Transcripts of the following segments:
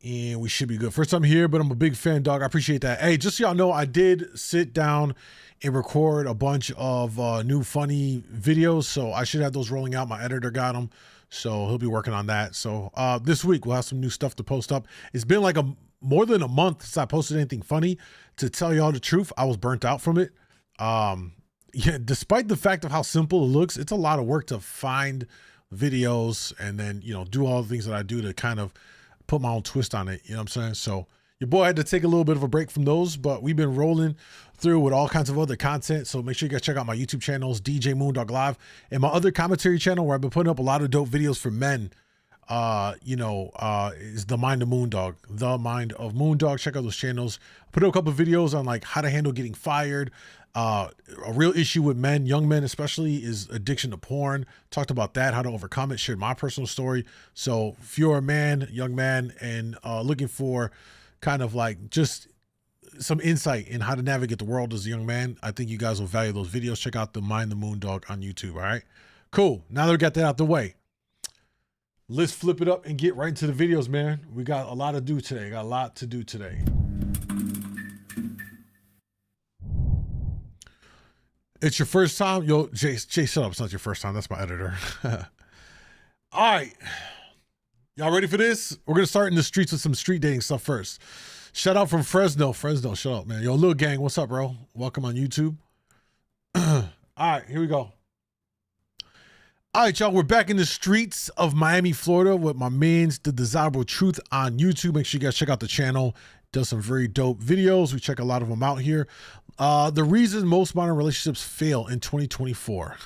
and we should be good. First time here, but I'm a big fan, dog. I appreciate that. Hey, just so y'all know, I did sit down and record a bunch of new funny videos, so I should have those rolling out. My editor got them, so he'll be working on that. So this week we'll have some new stuff to post up. It's been like more than a month since I posted anything funny. To tell y'all the truth, I was burnt out from it. Yeah, despite the fact of how simple it looks, it's a lot of work to find videos and then, you know, do all the things that I do to kind of put my own twist on it. You know what I'm saying? So your boy had to take a little bit of a break from those, but we've been rolling through with all kinds of other content. So make sure you guys check out my YouTube channels, djmoondawglive, and my other commentary channel where I've been putting up a lot of dope videos for men. Is the Mind of MoonDawg, the Mind of MoonDawg. Check out those channels. I put up a couple of videos on like how to handle getting fired. A real issue with men, young men especially, is addiction to porn. Talked about that, how to overcome it, shared my personal story. So if you're a man, young man, and looking for kind of like just some insight in how to navigate the world as a young man, I think you guys will value those videos. Check out the Mind the MoonDawg on YouTube. All right, cool. Now that we got that out the way, let's flip it up and get right into the videos, man. We got a lot to do today. Got a lot to do today. It's your first time? Yo, Jay, shut up. It's not your first time. That's my editor. All right. Y'all ready for this? We're going to start in the streets with some street dating stuff first. Shout out from Fresno. Fresno, shut up, man. Yo, Lil Gang, what's up, bro? Welcome on YouTube. All right, here we go. All right, y'all, we're back in the streets of Miami, Florida with my mans, The Desirable Truth on YouTube. Make sure you guys check out the channel. Does some very dope videos. We check a lot of them out here. The reason most modern relationships fail in 2024.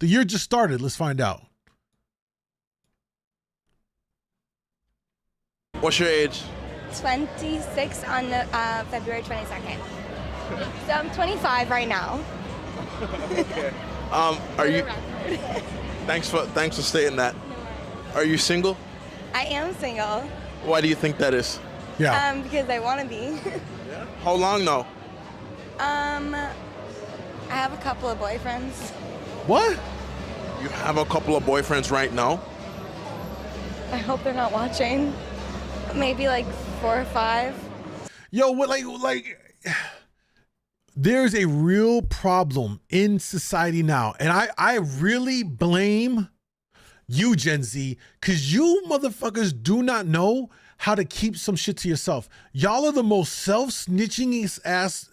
The year just started. Let's find out. What's your age? 26 on February 22nd. So I'm 25 right now. Okay. Are you? Thanks for stating that. Are you single? I am single. Why do you think that is? Yeah. Because I want to be. Yeah. How long now? I have a couple of boyfriends. What? You have a couple of boyfriends right now? I hope they're not watching. Maybe like 4 or 5. Yo, what like there's a real problem in society now. And I really blame you, Gen Z, because you motherfuckers do not know how to keep some shit to yourself. Y'all are the most self-snitching ass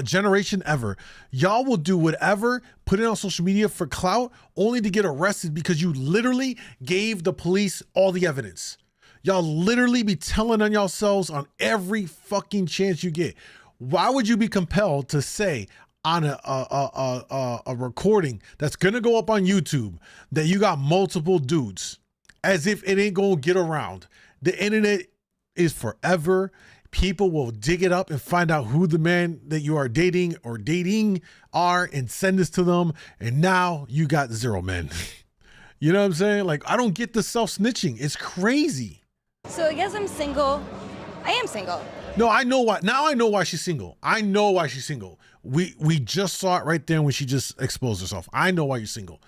generation ever. Y'all will do whatever, put it on social media for clout, only to get arrested because you literally gave the police all the evidence. Y'all literally be telling on yourselves on every fucking chance you get. Why would you be compelled to say on a recording that's gonna go up on YouTube that you got multiple dudes, as if it ain't gonna get around? The internet is forever. People will dig it up and find out who the man that you are dating or dating are and send this to them. And now you got 0 men. You know what I'm saying? Like, I don't get the self-snitching. It's crazy. So I guess I'm single. I am single. No, I know why. Now I know why she's single. I know why she's single. We just saw it right there when she just exposed herself. I know why you're single.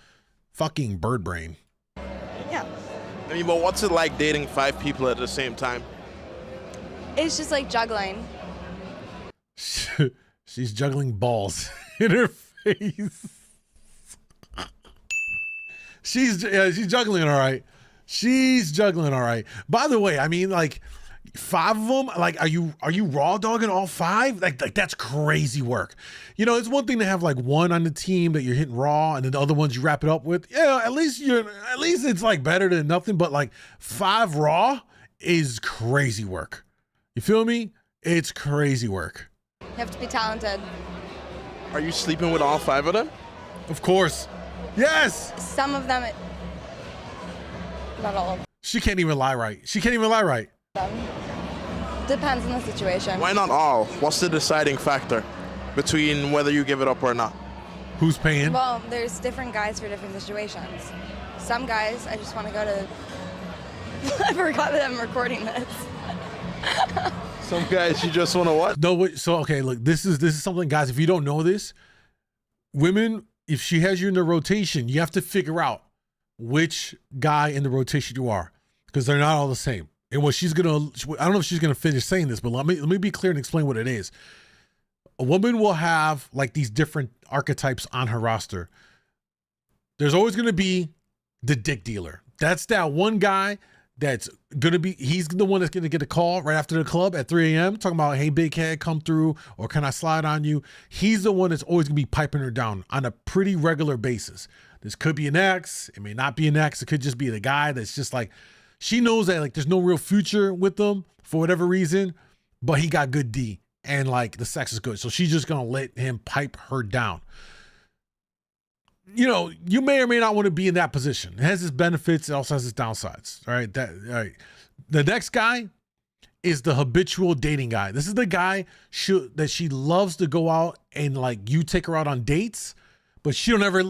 Fucking bird brain. Yeah. I mean, but what's it like dating 5 people at the same time? It's just like juggling. She's juggling balls in her face. She's juggling all right. She's juggling all right. By the way, I mean, like 5 of them. Like, are you raw dogging all 5? Like that's crazy work. You know, it's one thing to have like 1 on the team that you're hitting raw, and then the other ones you wrap it up with. Yeah, at least it's like better than nothing. But like 5 raw is crazy work. You feel me? It's crazy work. You have to be talented. Are you sleeping with all 5 of them? Of course. Yes. Some of them, not all of She can't even lie right. She can't even lie right. them. Depends on the situation. Why not all? What's the deciding factor between whether you give it up or not? Who's paying? Well, there's different guys for different situations. Some guys, I just want to go to... I forgot that I'm recording this. Some guys you just want to what? No, wait, so okay, look, this is something, guys, if you don't know this, women, if she has you in the rotation, you have to figure out which guy in the rotation you are, because they're not all the same. And what she's gonna, I don't know if she's gonna finish saying this, but let me be clear and explain what it is. A woman will have like these different archetypes on her roster. There's always gonna be the dick dealer. That's that one guy that's gonna be, he's the one that's gonna get a call right after the club at 3 a.m. talking about, hey, big head, come through, or can I slide on you? He's the one that's always gonna be piping her down on a pretty regular basis. This could be an ex, it may not be an ex, it could just be the guy that's just like, she knows that like there's no real future with them for whatever reason, but he got good D and like the sex is good. So she's just gonna let him pipe her down. You know, you may or may not want to be in that position. It has its benefits, it also has its downsides. All right. All right. The next guy is the habitual dating guy. This is the guy that she loves to go out and like you take her out on dates, but she don't ever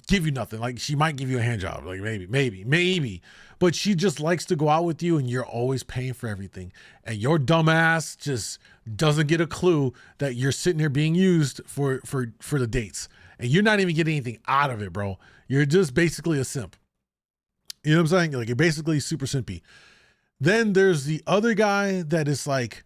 give you nothing. Like she might give you a hand job, like maybe, but she just likes to go out with you and you're always paying for everything. And your dumbass just doesn't get a clue that you're sitting there being used for the dates. And you're not even getting anything out of it, bro. You're just basically a simp. You know what I'm saying? Like you're basically super simpy. Then there's the other guy that is like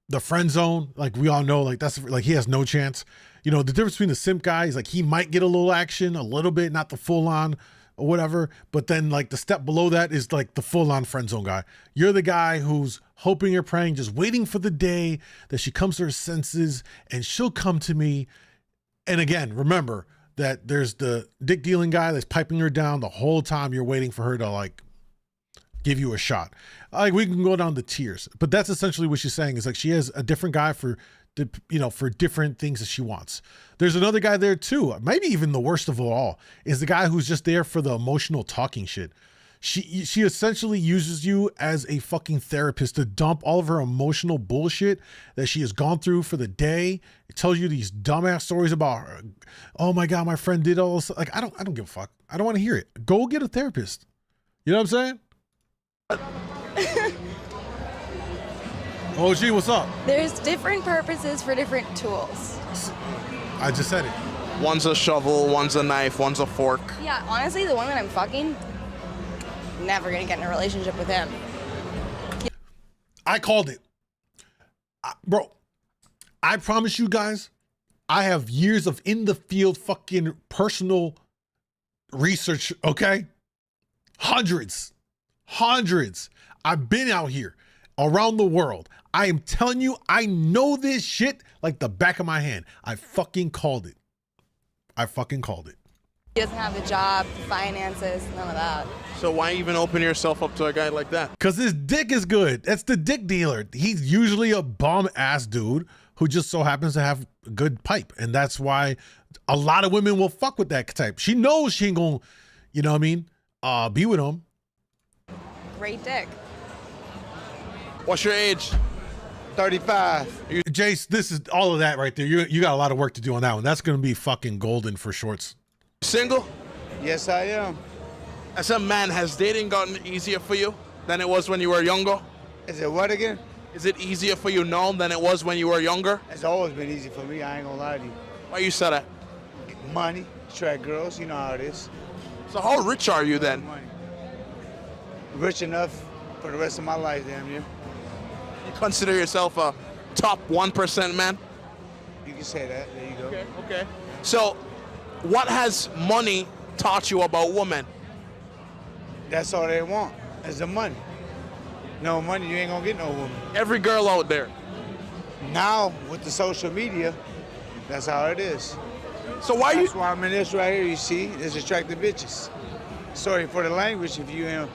the friend zone. Like we all know, like that's like he has no chance. You know, the difference between the simp guy is like he might get a little action, a little bit, not the full on or whatever. But then like the step below that is like the full on friend zone guy. You're the guy who's hoping or praying, just waiting for the day that she comes to her senses and she'll come to me. And again, remember that there's the dick dealing guy that's piping her down the whole time you're waiting for her to like give you a shot. Like we can go down the tiers, but that's essentially what she's saying is like she has a different guy for different things that she wants. There's another guy there too. Maybe even the worst of all is the guy who's just there for the emotional talking shit. She essentially uses you as a fucking therapist to dump all of her emotional bullshit that she has gone through for the day. It tells you these dumbass stories about her. Oh my God, my friend did all this. Like, I don't give a fuck. I don't want to hear it. Go get a therapist. You know what I'm saying? Oh, gee, what's up? There's different purposes for different tools. I just said it. One's a shovel, one's a knife, one's a fork. Yeah, honestly, the one that I'm fucking, never gonna get in a relationship with him. I called it. Bro, I promise you guys, I have years of in the field fucking personal research, okay? Hundreds. I've been out here around the world. I am telling you, I know this shit like the back of my hand. I fucking called it. He doesn't have a job, finances, none of that. So why even open yourself up to a guy like that? Because his dick is good. That's the dick dealer. He's usually a bum ass dude who just so happens to have a good pipe. And that's why a lot of women will fuck with that type. She knows she ain't gonna, you know what I mean, be with him. Great dick. What's your age? 35. Jace, this is all of that right there. You got a lot of work to do on that one. That's gonna be fucking golden for shorts. Single? Yes, I am. As a man, has dating gotten easier for you than it was when you were younger? Is it what again? Is it easier for you now than it was when you were younger? It's always been easy for me. I ain't gonna lie to you. Why you said that? Money, attract girls. You know how it is. So how rich are you then? Money. Rich enough for the rest of my life, damn near. You consider yourself a top 1% man? You can say that. There you go. Okay. So what has money taught you about women? That's all they want is the money. No money, you ain't gonna get no woman. Every girl out there. Now with the social media, that's how it is. So why That's why I'm in this right here. You see, there's attractive bitches. Sorry for the language if you am.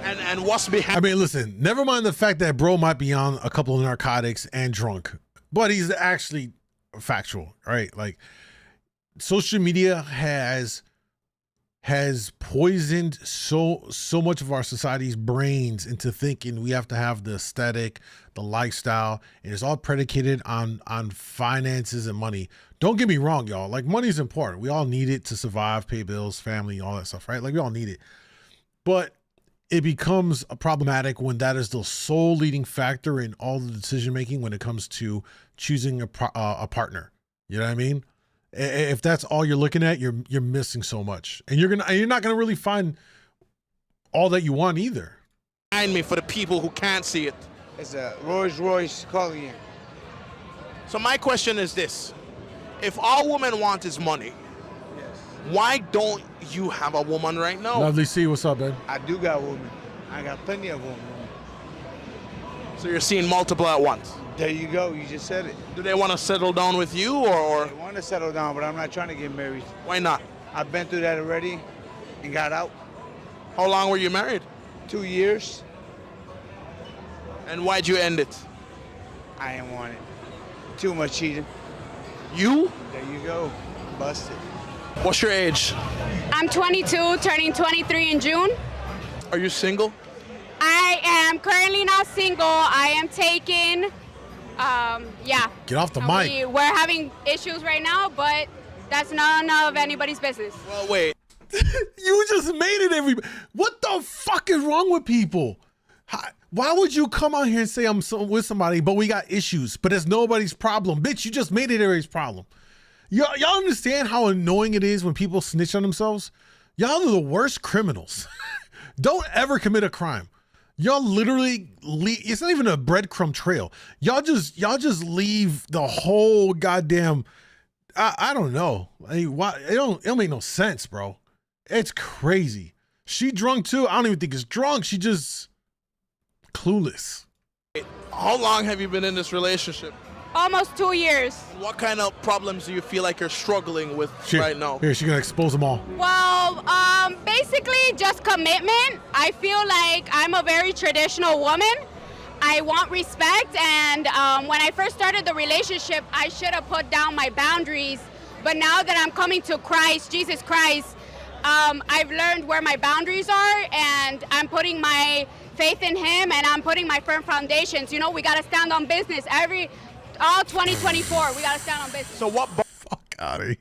and what's behind? I mean, listen, never mind the fact that bro might be on a couple of narcotics and drunk, but he's actually factual, right? Like social media has poisoned so much of our society's brains into thinking we have to have the aesthetic, the lifestyle, and it's all predicated on finances and money. Don't get me wrong, y'all. Like money is important. We all need it to survive, pay bills, family, all that stuff, right? Like we all need it. But it becomes problematic when that is the sole leading factor in all the decision making when it comes to choosing a partner. You know what I mean? If that's all you're looking at, you're missing so much, and you're not gonna really find all that you want either. behind me for the people who can't see it. It's a Rolls Royce Cullinan. So my question is this. If all women want is money, why don't you have a woman right now? Lovely C, what's up, man? I do got women. I got plenty of women. So you're seeing multiple at once. There you go. You just said it. Do they want to settle down with you or I want to settle down, but I'm not trying to get married. why not? I've been through that already and got out. How long were you married? 2 years. And why'd you end it? I ain't want it. Too much cheating. You? There you go. Busted. What's your age? I'm 22, turning 23 in June. Are you single? I am currently not single. I am taken. Yeah. Get off the mic. We're having issues right now, but that's none of anybody's business. Well, wait. You just made it what the fuck is wrong with people? Why would you come out here and say I'm with somebody, but we got issues, but it's nobody's problem? Bitch, you just made it everybody's problem. Y'all understand how annoying it is when people snitch on themselves? Y'all are the worst criminals. Don't ever commit a crime. Y'all literally it's not even a breadcrumb trail. Y'all just leave the whole goddamn I don't know. Why it don't make no sense, bro. It's crazy. She drunk too. I don't even think it's drunk. She just clueless. How long have you been in this relationship? Almost 2 years. What kind of problems do you feel like you're struggling with right now? Here, she's gonna expose them all. Well, basically just commitment. I feel like I'm a very traditional woman. I want respect, and when I first started the relationship, I should have put down my boundaries. But now that I'm coming to Christ, Jesus Christ, I've learned where my boundaries are, and I'm putting my faith in Him, and I'm putting my firm foundations. You know, we gotta stand on business. All 2024, we gotta stand on business. So what? Fuck out of here.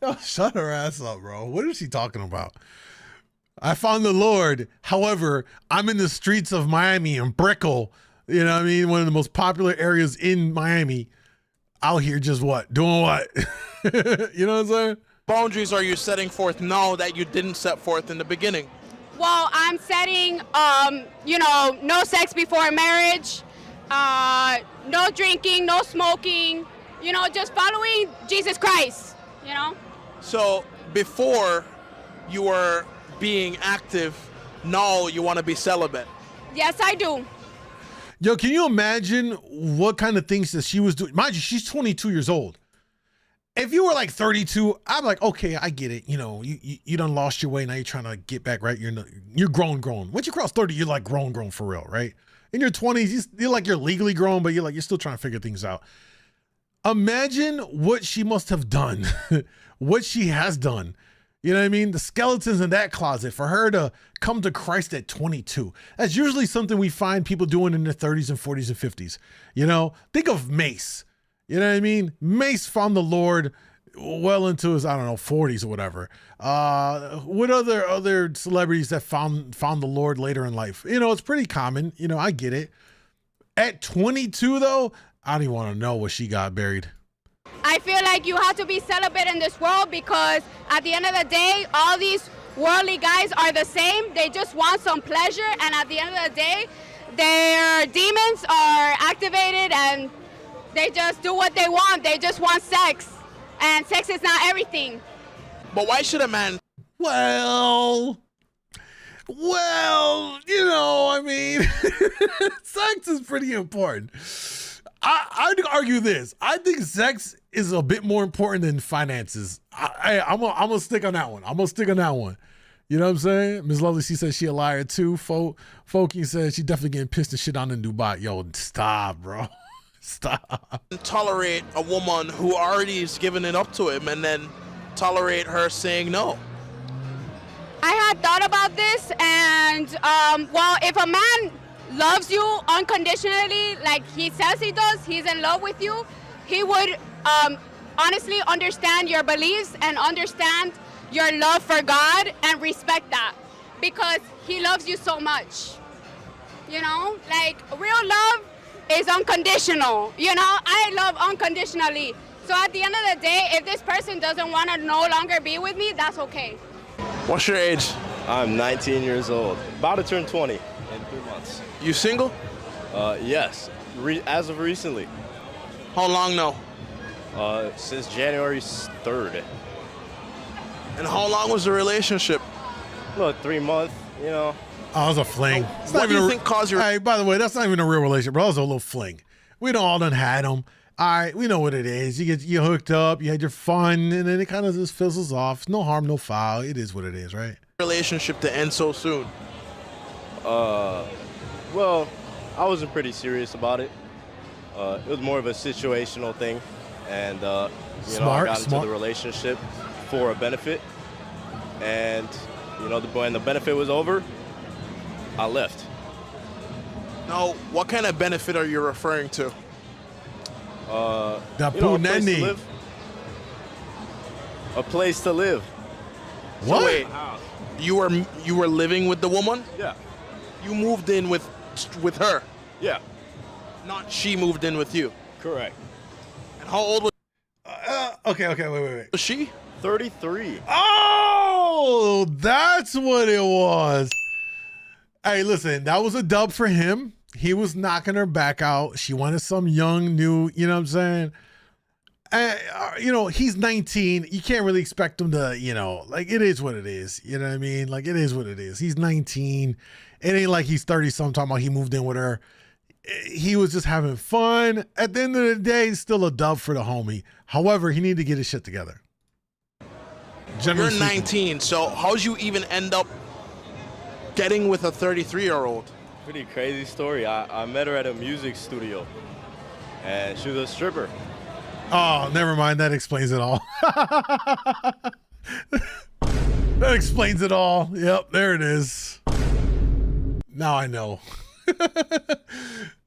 Yo, shut her ass up, bro. What is she talking about? I found the Lord. However, I'm in the streets of Miami and Brickell. You know what I mean? One of the most popular areas in Miami. Out here just what? Doing what? You know what I'm saying? Boundaries are you setting forth now that you didn't set forth in the beginning? Well, I'm setting, no sex before marriage, no drinking, no smoking, just following Jesus Christ, So before you were being active, now you want to be celibate. Yes, I do. Yo, can you imagine what kind of things that she was doing? Mind you, she's 22 years old. If you were like 32, I'm like, okay, I get it. You done lost your way. Now you're trying to get back, right? You're grown. Once you cross 30, you're like grown for real, right? In your 20s, you're like you're legally grown, but you're still trying to figure things out. Imagine what she must have done, what she has done. You know what I mean? The skeletons in that closet for her to come to Christ at 22. That's usually something we find people doing in their 30s and 40s and 50s. Think of Mace. You know what I mean? Mace found the Lord well into his, 40s or whatever. What other celebrities that found the Lord later in life? It's pretty common. I get it. At 22 though, I don't even want to know what she got buried. I feel like you have to be celibate in this world because at the end of the day, all these worldly guys are the same. They just want some pleasure, and at the end of the day, their demons are activated and they just do what they want. They just want sex, and sex is not everything. But why should a man? Well, sex is pretty important. I'd argue this. I think sex is a bit more important than finances. I'm gonna stick on that one. You know what I'm saying? Ms. Lovely, she says she a liar too. Folky says she definitely getting pissed and shit on in Dubai. Yo, stop, bro. Stop. Tolerate a woman who already is giving it up to him and then tolerate her saying no. I had thought about this, and if a man loves you unconditionally, like he says he does, he's in love with you, he would honestly understand your beliefs and understand your love for God and respect that because he loves you so much. Like real love is unconditional. I love unconditionally. So at the end of the day, if this person doesn't want to no longer be with me, that's okay. What's your age? I'm 19 years old, about to turn 20. in 3 months. You single? Yes, as of recently. How long now? Since January 3rd. And how long was the relationship? Look, 3 months, you know. Oh, it was a fling. It's What not do even you a- think caused your... Hey, by the way, that's not even a real relationship, bro. It was a little fling. We done all done had them. All right, we know what it is. You hooked up, you had your fun, and then it kind of just fizzles off. No harm, no foul. It is what it is, right? relationship to end so soon? Well, I wasn't pretty serious about it. It was more of a situational thing, and you know, I got into the relationship for a benefit, and you know, when the benefit was over, I left. Now, what kind of benefit are you referring to? The You know, a place to punani. live. A place to live. So What? wait, you were living with the woman? Yeah. You moved in with her, Yeah. not she moved in with you. Correct. And how old Okay, wait. was she? 33. Oh, that's what it was. Hey, listen, that was a dub for him. He was knocking her back out. She wanted some young, new, you know what I'm saying? And, you know, he's 19. You can't really expect him to, you know, like, it is what it is. You know what I mean? Like, it is what it is. He's 19. It ain't like he's 30 something talking about he moved in with her. He was just having fun. At the end of the day, it's still a dub for the homie. However, he needed to get his shit together. Generally You're speaking. 19, so how'd you even end up getting with a 33-year-old? Pretty crazy story. I met her at a music studio, and she was a stripper. Oh, never mind. That explains it all. That explains it all. Yep, there it is. Now I know.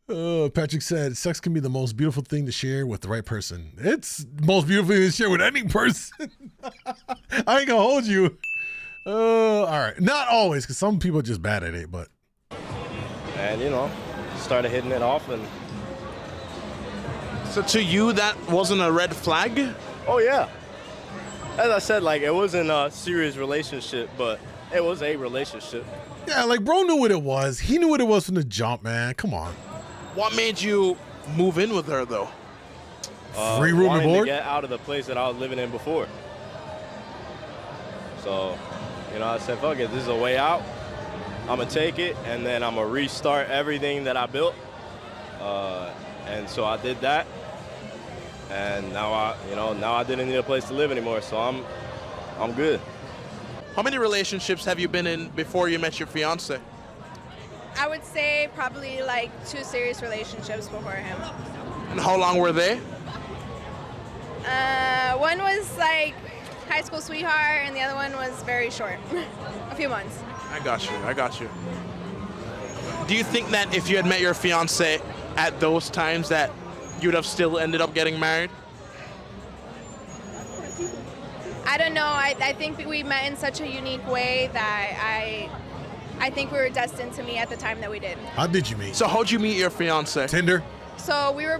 Patrick said, sex can be the most beautiful thing to share with the right person. It's the most beautiful thing to share with any person. I ain't gonna hold you. All right. Not always, because some people are just bad at it, but. And, you know, started hitting it off, and So to you, that wasn't a red flag? oh yeah. As I said, like, it wasn't a serious relationship, but it was a relationship. Yeah, like, bro knew what it was. He knew what it was from the jump, man. Come on. What made you move in with her, though? Free room and Wanting board? to get out of the place that I was living in before. So, you know, I said, fuck it, this is a way out. I'm gonna take it, and then I'm gonna restart everything that I built. And so I did that. And now I didn't need a place to live anymore, so I'm good. How many relationships have you been in before you met your fiance? I would say probably like 2 serious relationships before him. And how long were they? One was like high school sweetheart, and the other one was very short, a few months. I got you. Do you think that if you had met your fiance at those times that you'd have still ended up getting married? I don't know. I think we met in such a unique way that I think we were destined to meet at the time that we did. How did you meet? So how'd you meet your fiance? Tinder? So we were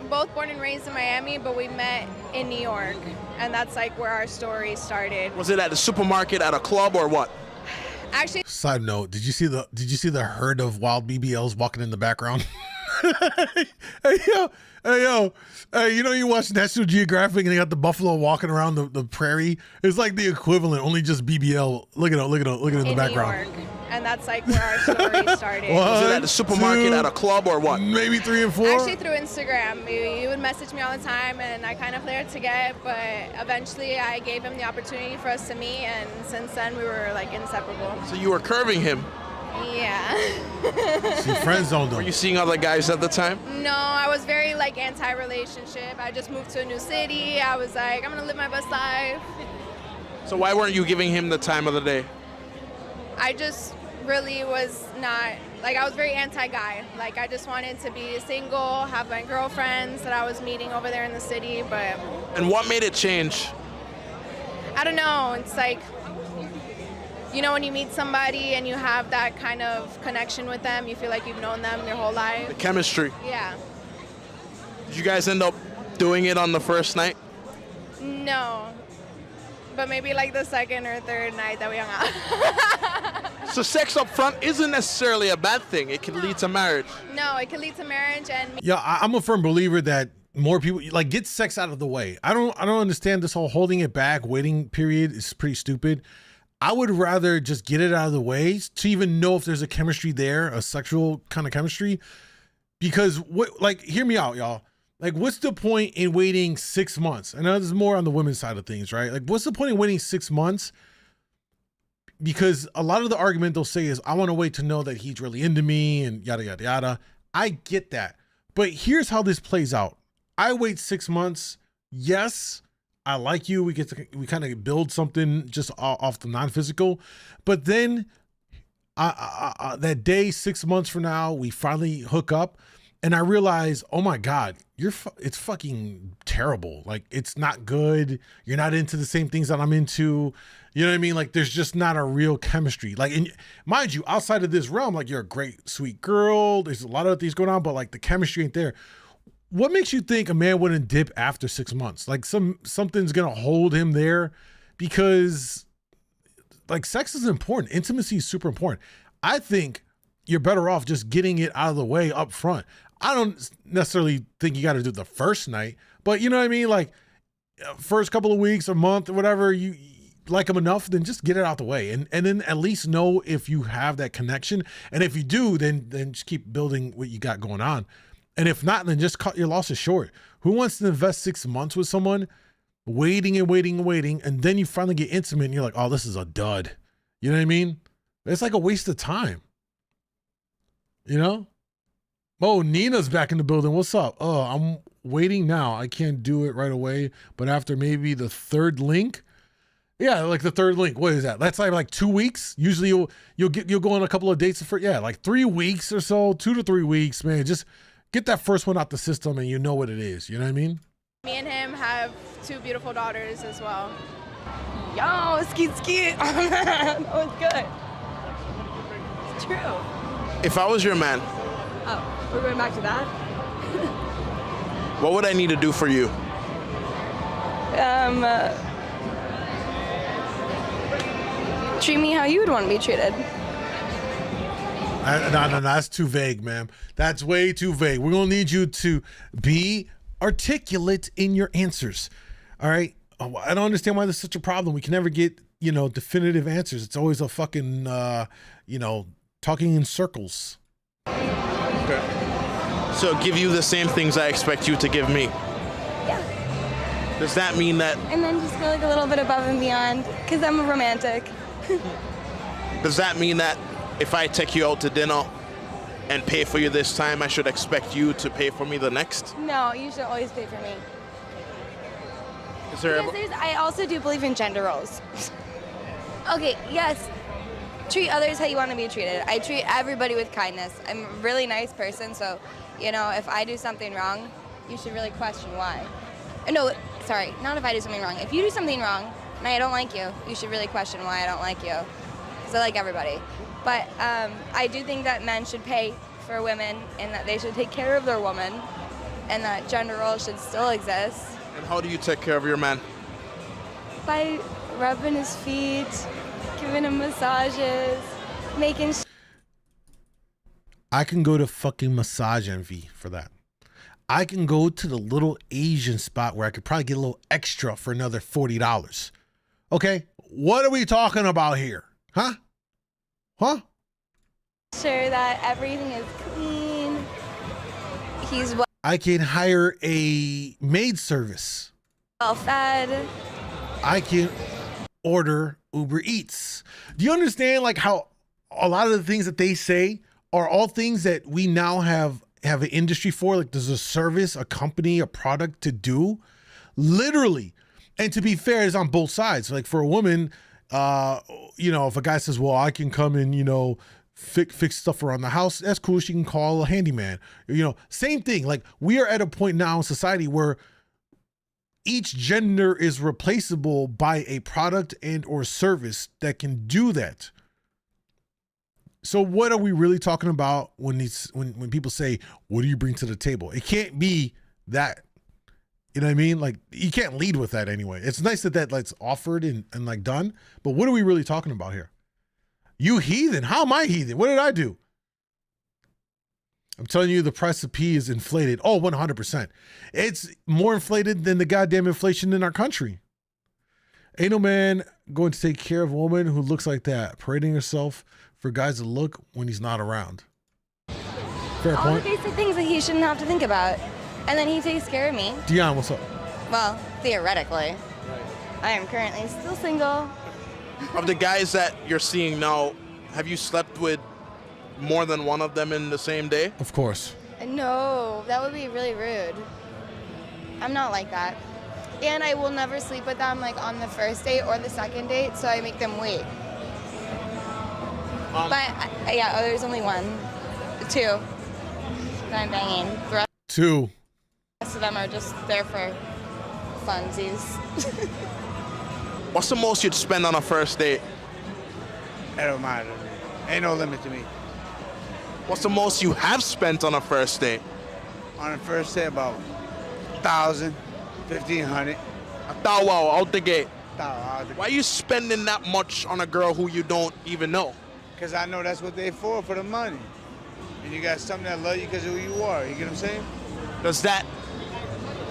both born and raised in Miami, but we met in New York, and that's like where our story started. Was it at a supermarket, at a club, or what? Actually, Side note, did you see the herd of wild BBLs walking in the background? Hey yo, you know you watch National Geographic and they got the buffalo walking around the prairie? It's like the equivalent, only just BBL. Look at it in the background. New York, and that's like where our story started. Was it at One, a supermarket, two, at a club, or what? Mm. Maybe 3 and 4. Actually, through Instagram. He would message me all the time, and I kind of played it to get, but eventually I gave him the opportunity for us to meet, and since then we were like inseparable. So you were curving him. Yeah. See, friend zoned Were them. you seeing other guys at the time? No, I was very like anti-relationship. I just moved to a new city. I was like, I'm gonna live my best life. So why weren't you giving him the time of the day? I just really was not, like, I was very anti-guy. Like, I just wanted to be single, have my girlfriends that I was meeting over there in the city, but And what made it change? I don't know. It's like, you know, when you meet somebody and you have that kind of connection with them, you feel like you've known them your whole The life. chemistry. Yeah. Did you guys end up doing it on the first night? No. But maybe like the second or third night that we hung out. So sex up front isn't necessarily a bad thing. It can lead to marriage. No, it can lead to marriage and Yeah, I'm a firm believer that more people like get sex out of the way. I don't understand this whole holding it back, waiting period is pretty stupid. I would rather just get it out of the way to even know if there's a chemistry there, a sexual kind of chemistry. Because hear me out, y'all. Like, what's the point in waiting 6 months? I know this is more on the women's side of things, right? Like, what's the point in waiting 6 months? Because a lot of the argument they'll say is, I want to wait to know that he's really into me and yada, yada, yada. I get that. But here's how this plays out. I wait 6 months. Yes, I like you. We kind of build something just off the non-physical. But then that day, 6 months from now, we finally hook up. And I realize, oh my God, it's fucking terrible. Like, it's not good. You're not into the same things that I'm into. You know what I mean? Like, there's just not a real chemistry. Like, and mind you, outside of this realm, like, you're a great, sweet girl. There's a lot of things going on, but like the chemistry ain't there. What makes you think a man wouldn't dip after 6 months? Like something's gonna hold him there, because like sex is important. Intimacy is super important. I think you're better off just getting it out of the way up front. I don't necessarily think you got to do it the first night, but you know what I mean? Like first couple of weeks, a month, or whatever, you like them enough, then just get it out the way. And then at least know if you have that connection. And if you do, then just keep building what you got going on. And if not, then just cut your losses short. Who wants to invest 6 months with someone, waiting and waiting and waiting, and then you finally get intimate and you're like, oh, this is a dud. You know what I mean? It's like a waste of time. You know? Oh, Nina's back in the building. What's up? Oh, I'm waiting now. I can't do it right away, but after maybe the third link. Yeah, like the third link. What is that? That's like 2 weeks. Usually you'll go on a couple of dates for like 3 weeks or so, 2 to 3 weeks, man. Just get that first one out the system and you know what it is. You know what I mean? me and him have 2 beautiful daughters as well. Yo, skeet skeet. That was good. It's true. If I was your man, Oh, we're going back to that? what would I need to do for you? Treat me how you would want to be treated. No, that's too vague, ma'am. That's way too vague. We're going to need you to be articulate in your answers. All right? Oh, I don't understand why this is such a problem. We can never get, definitive answers. It's always a fucking, talking in circles. Okay. So give you the same things I expect you to give me. Yeah. Does that mean that, And then just go like a little bit above and beyond, because I'm a romantic. does that mean that if I take you out to dinner and pay for you this time, I should expect you to pay for me the next? No, you should always pay for me. Is there Because I also do believe in gender roles. Okay, yes. Treat others how you want to be treated. I treat everybody with kindness. I'm a really nice person, so, if I do something wrong, you should really question why. No, sorry, not if I do something wrong. If you do something wrong and I don't like you, you should really question why I don't like you. Because I like everybody. But I do think that men should pay for women and that they should take care of their woman and that gender roles should still exist. And how do you take care of your man? By rubbing his feet, giving him massages, making I can go to fucking Massage Envy for that. I can go to the little Asian spot where I could probably get a little extra for another $40. Okay? What are we talking about here? Huh? sure that everything is clean. He's I can hire a maid service. well fed. I can order Uber Eats. Do you understand like how a lot of the things that they say are all things that we now have an industry for? Like there's a service, a company, a product to do, literally. And to be fair, it's on both sides. Like for a woman, if a guy says, well, I can come and, fix stuff around the house, that's cool. She can call a handyman. Same thing. Like we are at a point now in society where each gender is replaceable by a product and or service that can do that. So what are we really talking about when people say, what do you bring to the table? It can't be that. You know what I mean? Like you can't lead with that anyway. It's nice that that's offered and like done, but what are we really talking about here? You heathen. How am I heathen? What did I do? I'm telling you, the price of pee is inflated. Oh, 100%. It's more inflated than the goddamn inflation in our country. Ain't no man going to take care of a woman who looks like that, parading herself for guys to look when he's not around. Fair All the point. basic things that he shouldn't have to think about. And then he takes care of me. Dion, what's up? Well, theoretically. I am currently still single. Of the guys that you're seeing now, have you slept with more than one of them in the same day? Of course. No, that would be really rude. I'm not like that. And I will never sleep with them like on the first date or the second date, so I make them wait. Yeah, there's only one. Two that I'm banging. The Two. rest of them are just there for funsies. What's the most you'd spend on a first date? That don't matter to me. Ain't no limit to me. What's the most you have spent on a first date? On the first day, about 1,000, 1,500. Wow, out the gate. $1,000. Why are you spending that much on a girl who you don't even know? Because I know that's what they for the money. And you got something that love you because of who you are. You get what I'm saying? Does that...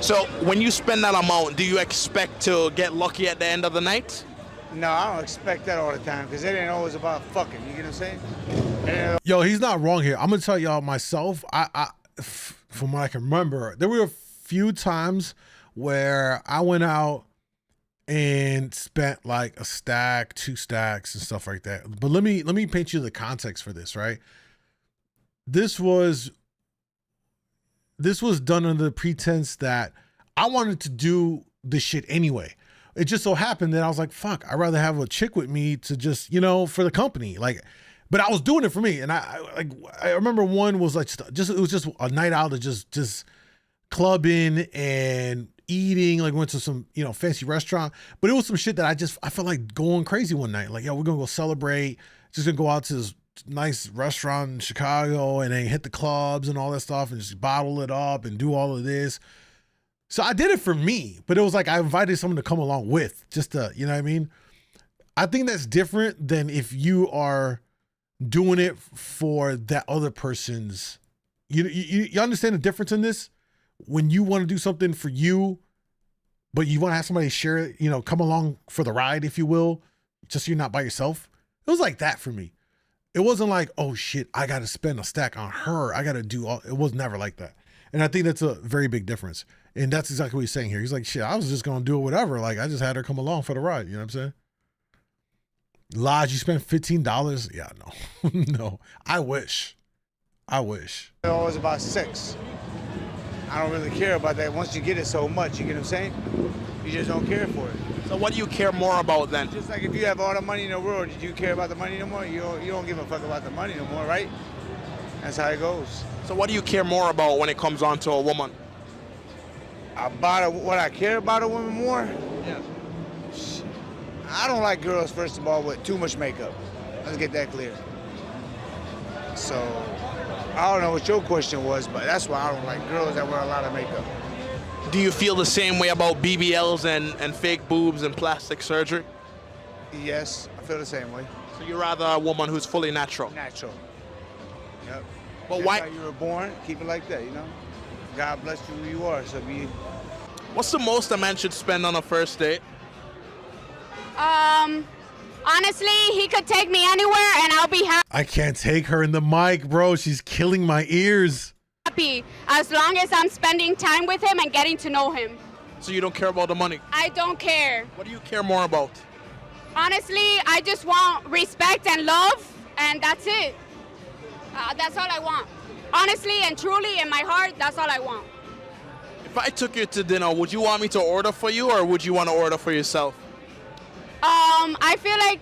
So when you spend that amount, do you expect to get lucky at the end of the night? No, I don't expect that all the time because it ain't always about fucking. You get what I'm saying? Yo, he's not wrong here. I'm gonna tell y'all myself. From what I can remember, there were a few times where I went out and spent like a stack, 2 stacks, and stuff like that. But let me paint you the context for this. Right? This was done under the pretense that I wanted to do this shit anyway. It just so happened that I was like, fuck, I'd rather have a chick with me to just, for the company. Like, but I was doing it for me. And I remember one was like, it was just a night out of just clubbing and eating, like went to some, fancy restaurant, but it was some shit that I felt like going crazy one night. Like, yo, we're going to go celebrate, just gonna go out to this nice restaurant in Chicago and then hit the clubs and all that stuff and just bottle it up and do all of this. So I did it for me, but it was like I invited someone to come along with, just to, you know what I mean? I think that's different than if you are doing it for that other person's, you understand the difference in this? When you want to do something for you, but you want to have somebody share it, come along for the ride, if you will, just so you're not by yourself. It was like that for me. It wasn't like, oh shit, I got to spend a stack on her. I got to do all, it was never like that. And I think that's a very big difference. And that's exactly what he's saying here. He's like, shit, I was just going to do it, whatever. Like, I just had her come along for the ride. You know what I'm saying? Lodge, you spent $15? Yeah, no. No. I wish. It's always about sex. I don't really care about that once you get it so much. You get what I'm saying? You just don't care for it. So what do you care more about then? Just like if you have all the money in the world, did you care about the money no more? You don't give a fuck about the money no more, right? That's how it goes. So what do you care more about when it comes on to a woman? What I care about a woman more? Yeah. I don't like girls, first of all, with too much makeup. Let's get that clear. So, I don't know what your question was, but that's why I don't like girls that wear a lot of makeup. Do you feel the same way about BBLs and fake boobs and plastic surgery? Yes, I feel the same way. So you're rather a woman who's fully natural? Natural. Yep. But That's why? how you were born, keep it like that, God bless you who you are, so be. What's the most a man should spend on a first date? Honestly, he could take me anywhere and I'll be I can't take her in the mic, bro. She's killing my ears. happy as long as I'm spending time with him and getting to know him. So you don't care about the money? I don't care. What do you care more about? Honestly, I just want respect and love, and that's it. That's all I want. Honestly and truly in my heart, that's all I want. If I took you to dinner, would you want me to order for you or would you want to order for yourself? I feel like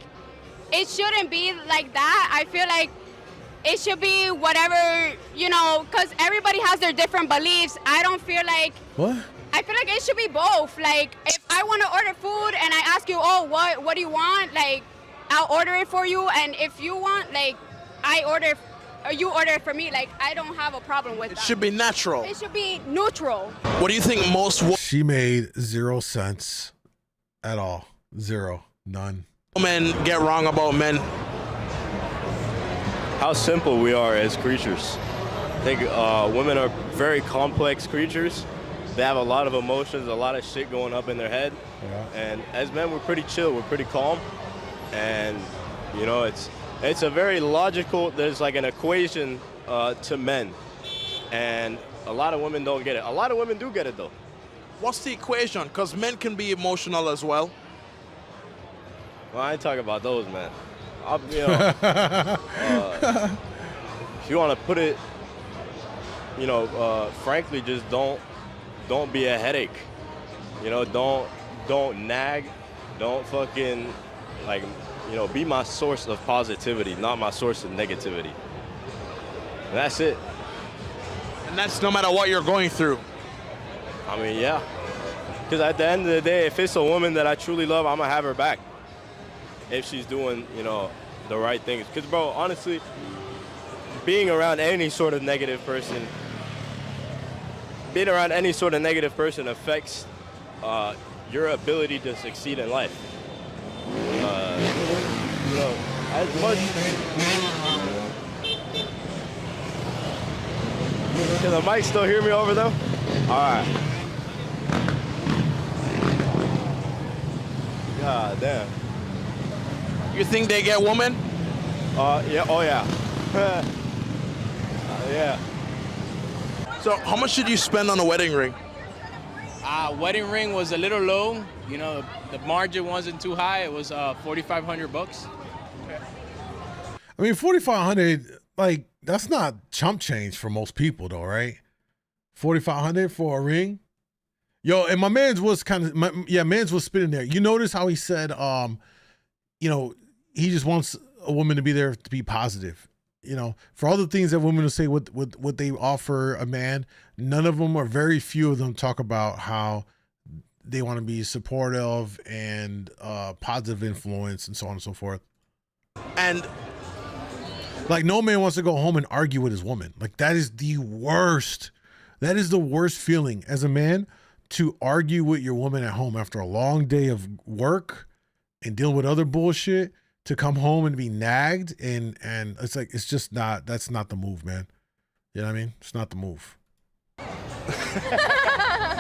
it shouldn't be like that. I feel like it should be whatever, because everybody has their different beliefs. I don't feel like... What? I feel like it should be both. Like, if I want to order food and I ask you, oh, what do you want? Like, I'll order it for you. And if you want, like, you order it for me. Like, I don't have a problem with that. It should be natural. It should be neutral. What do you think most She made 0 cents at all. 0. None. women get wrong about men? how simple we are as creatures. I think women are very complex creatures. They have a lot of emotions, a lot of shit going up in their head. Yeah. And as men, we're pretty chill, we're pretty calm. And, you know, it's a very logical, there's like an equation to men. And a lot of women don't get it. A lot of women do get it, though. What's the equation? Because men can be emotional as well. Well, I ain't talking about those, man. You know, if you want to put it, you know, frankly, just don't be a headache. You know, don't nag. Don't fucking, like, you know, be my source of positivity, not my source of negativity. And that's it. And that's no matter what you're going through. I mean, yeah. Because at the end of the day, if it's a woman that I truly love, I'm going to have her back. If she's doing, you know, the right things. Because, bro, honestly, being around any sort of negative person affects your ability to succeed in life. You know, as much. Can the mic still hear me over there? All right. God damn. You think they get women? Yeah. Oh yeah. Yeah. So how much did you spend on a wedding ring? Wedding ring was a little low. You know, the margin wasn't too high. It was $4,500. I mean, 4,500, like, that's not chump change for most people, though, right? 4,500 for a ring. Yo, and my man's was man's was spitting there. You notice how he said, you know, he just wants a woman to be there to be positive. You know, for all the things that women will say what they offer a man, none of them, or very few of them, talk about how they want to be supportive and positive influence and so on and so forth. And like, no man wants to go home and argue with his woman. Like, that is the worst. That is the worst feeling as a man, to argue with your woman at home after a long day of work and dealing with other bullshit, to come home and be nagged, and it's like, it's just not, that's not the move, man. You know what I mean? It's not the move.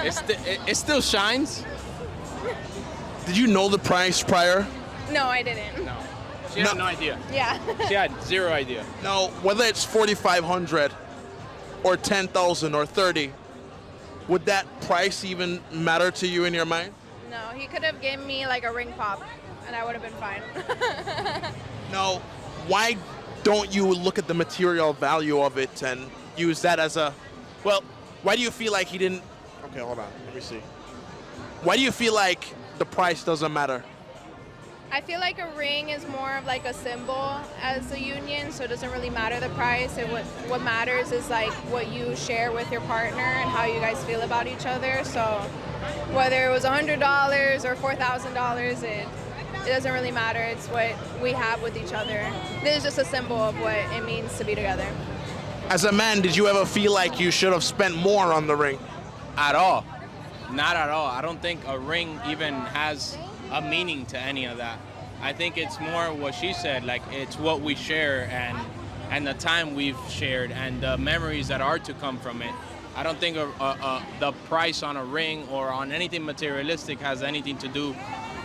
It still shines. did you know the price prior? No, I didn't. No. She had no idea. Yeah. She had zero idea. Now, whether it's 4,500 or 10,000 or 30, would that price even matter to you in your mind? No, he could have given me like a ring pop, and I would have been fine. Now, why don't you look at the material value of it and use that as a, well, why do you feel like he didn't, okay, hold on, let me see. Why do you feel like the price doesn't matter? I feel like a ring is more of like a symbol as a union, so it doesn't really matter the price. And what matters is like what you share with your partner and how you guys feel about each other. So whether it was $100 or $4,000, it doesn't really matter. It's what we have with each other. This is just a symbol of what it means to be together. As a man, did you ever feel like you should have spent more on the ring? At all. Not at all. I don't think a ring even has a meaning to any of that. I think it's more what she said, like it's what we share and the time we've shared and the memories that are to come from it. I don't think the price on a ring or on anything materialistic has anything to do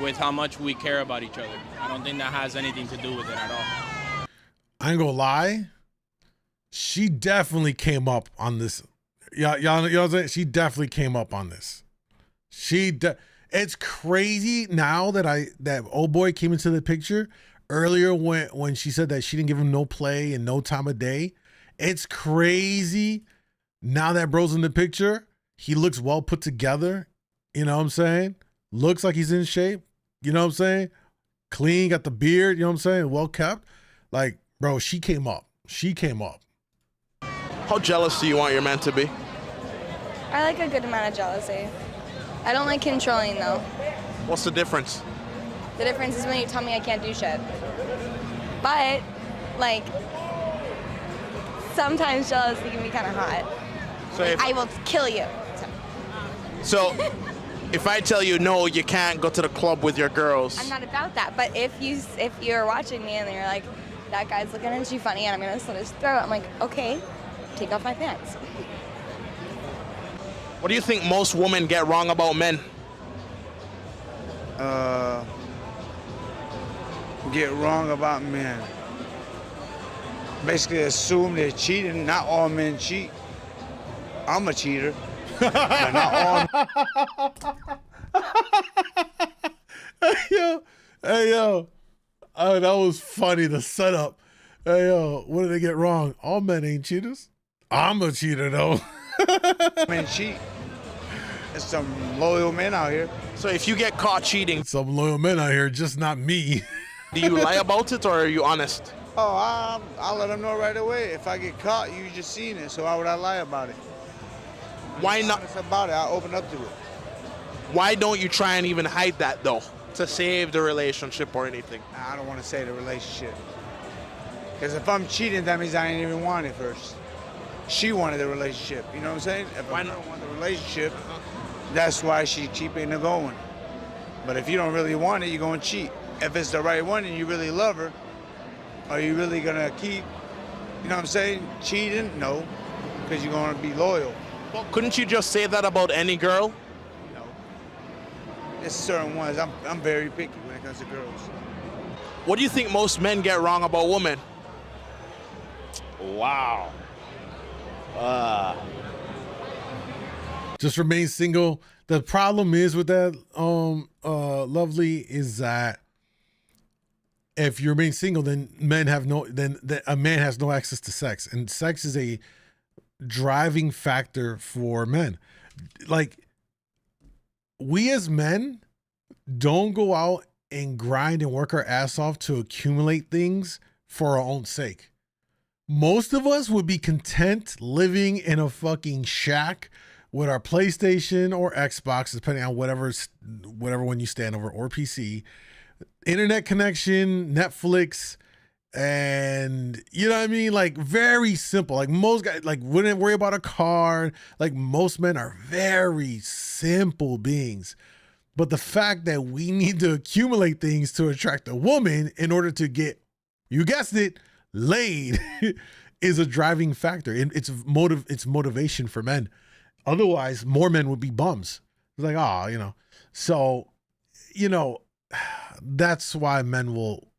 with how much we care about each other. I don't think that has anything to do with it at all. I ain't gonna lie, she definitely came up on this. Y'all know what I'm saying? She definitely came up on this. It's crazy now that old boy came into the picture. Earlier when she said that she didn't give him no play and no time of day. It's crazy now that bro's in the picture. He looks well put together. You know what I'm saying? Looks like he's in shape. You know what I'm saying? Clean, got the beard, you know what I'm saying? Well kept. Like, bro, she came up. She came up. How jealous do you want your man to be? I like a good amount of jealousy. I don't like controlling, though. What's the difference? The difference is when you tell me I can't do shit. But, like, sometimes jealousy can be kind of hot. So if, I will kill you. so if I tell you, no, you can't go to the club with your girls. I'm not about that. But if you're watching me and you're like, that guy's looking at you funny and I'm gonna slit his throat. I'm like, okay, take off my pants. What do you think most women get wrong about men? Get wrong about men. Basically assume they're cheating. Not all men cheat. I'm a cheater. But not all. Hey yo. Oh, that was funny, the setup. Hey yo, what did they get wrong? All men ain't cheaters. I'm a cheater though. Men cheat. There's some loyal men out here. So if you get caught cheating, Some loyal men out here, just not me. do you lie about it or are you honest? Oh, I'll let them know right away. If I get caught, you just seen it, so why would I lie about it? Why I'm not? honest about it. I'll open up to it. Why don't you try and even hide that though, to save the relationship or anything? I don't want to say the relationship. Because if I'm cheating, that means I ain't even want it first. She wanted the relationship, you know what I'm saying? If Why I not? don't want the relationship, that's why she keeping it going. But if you don't really want it, you're going to cheat. If it's the right one and you really love her, are you really going to keep, you know what I'm saying, cheating? No, because you're going to be loyal. Well, couldn't you just say that about any girl? No. There's certain ones. I'm very picky when it comes to girls. What do you think most men get wrong about women? Wow. Just remain single. The problem is with that, Lovely, is that if you remain single, then a man has no access to sex, and sex is a driving factor for men. Like, we as men don't go out and grind and work our ass off to accumulate things for our own sake. Most of us would be content living in a fucking shack with our PlayStation or Xbox, depending on whatever one you stand over, or PC, internet connection, Netflix, and you know what I mean? Like, very simple. Like, most guys like wouldn't worry about a car. Like, most men are very simple beings. But the fact that we need to accumulate things to attract a woman in order to get, you guessed it, laid is a driving factor. It's motivation for men. Otherwise, more men would be bums. It's like, so, that's why men will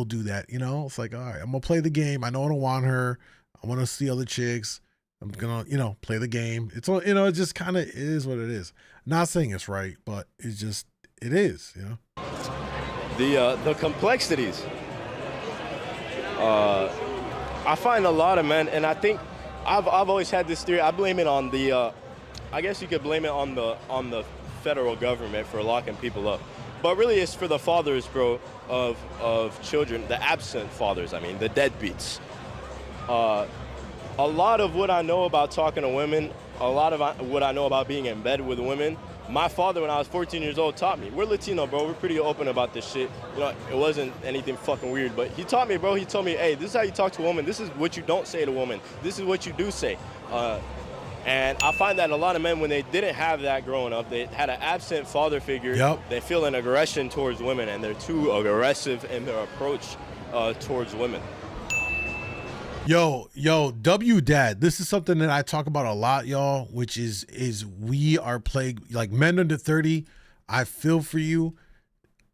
do that. It's like, all right, I'm gonna play the game. I know I don't want her. I want to see other chicks. I'm gonna, play the game. It's all, it just kind of is what it is. Not saying it's right, but it is, The complexities. I find a lot of men, and I think I've always had this theory. I blame it on the, I guess you could blame it on the federal government for locking people up, but really it's for the fathers, bro, of children, the absent fathers. I mean, the deadbeats. A lot of what I know about talking to women, a lot of what I know about being in bed with women, my father, when I was 14 years old, taught me. We're Latino, bro. We're pretty open about this shit. It wasn't anything fucking weird, but he taught me, bro. He told me, hey, this is how you talk to a woman. This is what you don't say to a woman. This is what you do say. And I find that a lot of men, when they didn't have that growing up, they had an absent father figure. Yep. They feel an aggression towards women, and they're too aggressive in their approach towards women. Yo, W Dad, this is something that I talk about a lot, y'all, which is we are plagued, like, men under 30, I feel for you.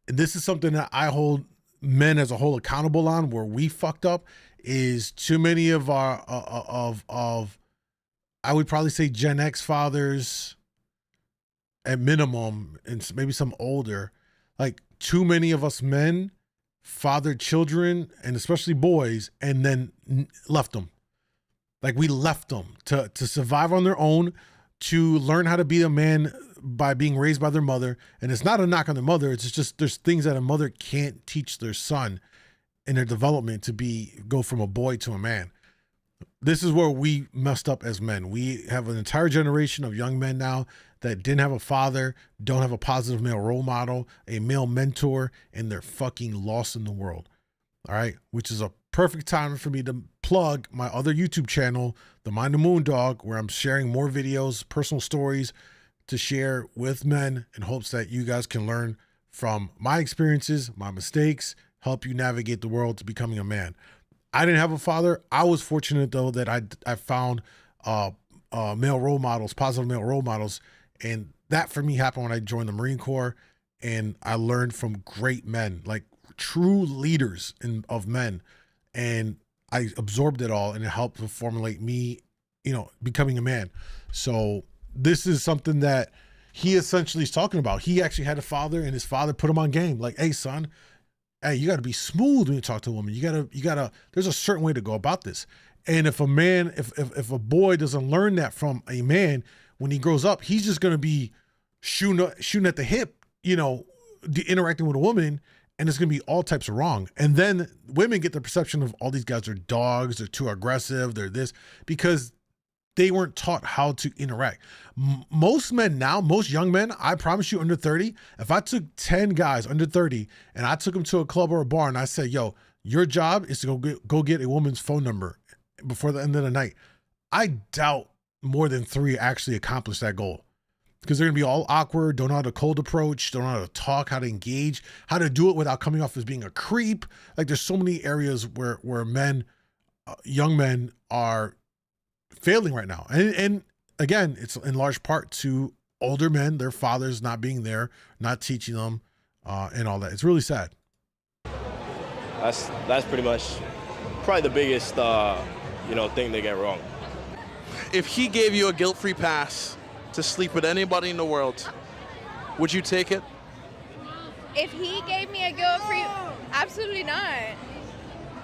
And this is something that I hold men as a whole accountable on, where we fucked up, is too many of our, I would probably say Gen X fathers at minimum, and maybe some older, like, too many of us men fathered children, and especially boys, and then left them. Like, we left them to survive on their own, to learn how to be a man by being raised by their mother. And it's not a knock on their mother. It's just there's things that a mother can't teach their son in their development to go from a boy to a man. This is where we messed up as men. We have an entire generation of young men now that didn't have a father, don't have a positive male role model, a male mentor, and they're fucking lost in the world. All right. Which is a perfect time for me to plug my other YouTube channel, The Mind of MoonDawg, where I'm sharing more videos, personal stories to share with men in hopes that you guys can learn from my experiences, my mistakes, help you navigate the world to becoming a man. I didn't have a father. I was fortunate though that I found male role models, positive male role models, and that for me happened when I joined the Marine Corps, and I learned from great men, like true leaders of men, and I absorbed it all, and it helped to formulate me, you know, becoming a man. So this is something that he essentially is talking about. He actually had a father, and his father put him on game. Like, hey, son, hey, you got to be smooth when you talk to a woman. You gotta. There's a certain way to go about this. And if a man, if a boy doesn't learn that from a man, when he grows up, he's just gonna be shooting at the hip, you know, interacting with a woman, and it's gonna be all types of wrong. And then women get the perception of all these guys are dogs, they're too aggressive, they're this, because they weren't taught how to interact. Most men now, most young men, I promise you under 30, if I took 10 guys under 30 and I took them to a club or a bar and I said, yo, your job is to go get a woman's phone number before the end of the night, I doubt more than 3 actually accomplish that goal, because they're gonna be all awkward, don't know how to cold approach, don't know how to talk, how to engage, how to do it without coming off as being a creep. Like there's so many areas where men, young men are failing right now. And again, it's in large part to older men, their fathers not being there, not teaching them, and all that. It's really sad. That's pretty much probably the biggest, thing they get wrong. If he gave you a guilt-free pass to sleep with anybody in the world, would you take it? If he gave me a guilt-free, absolutely not.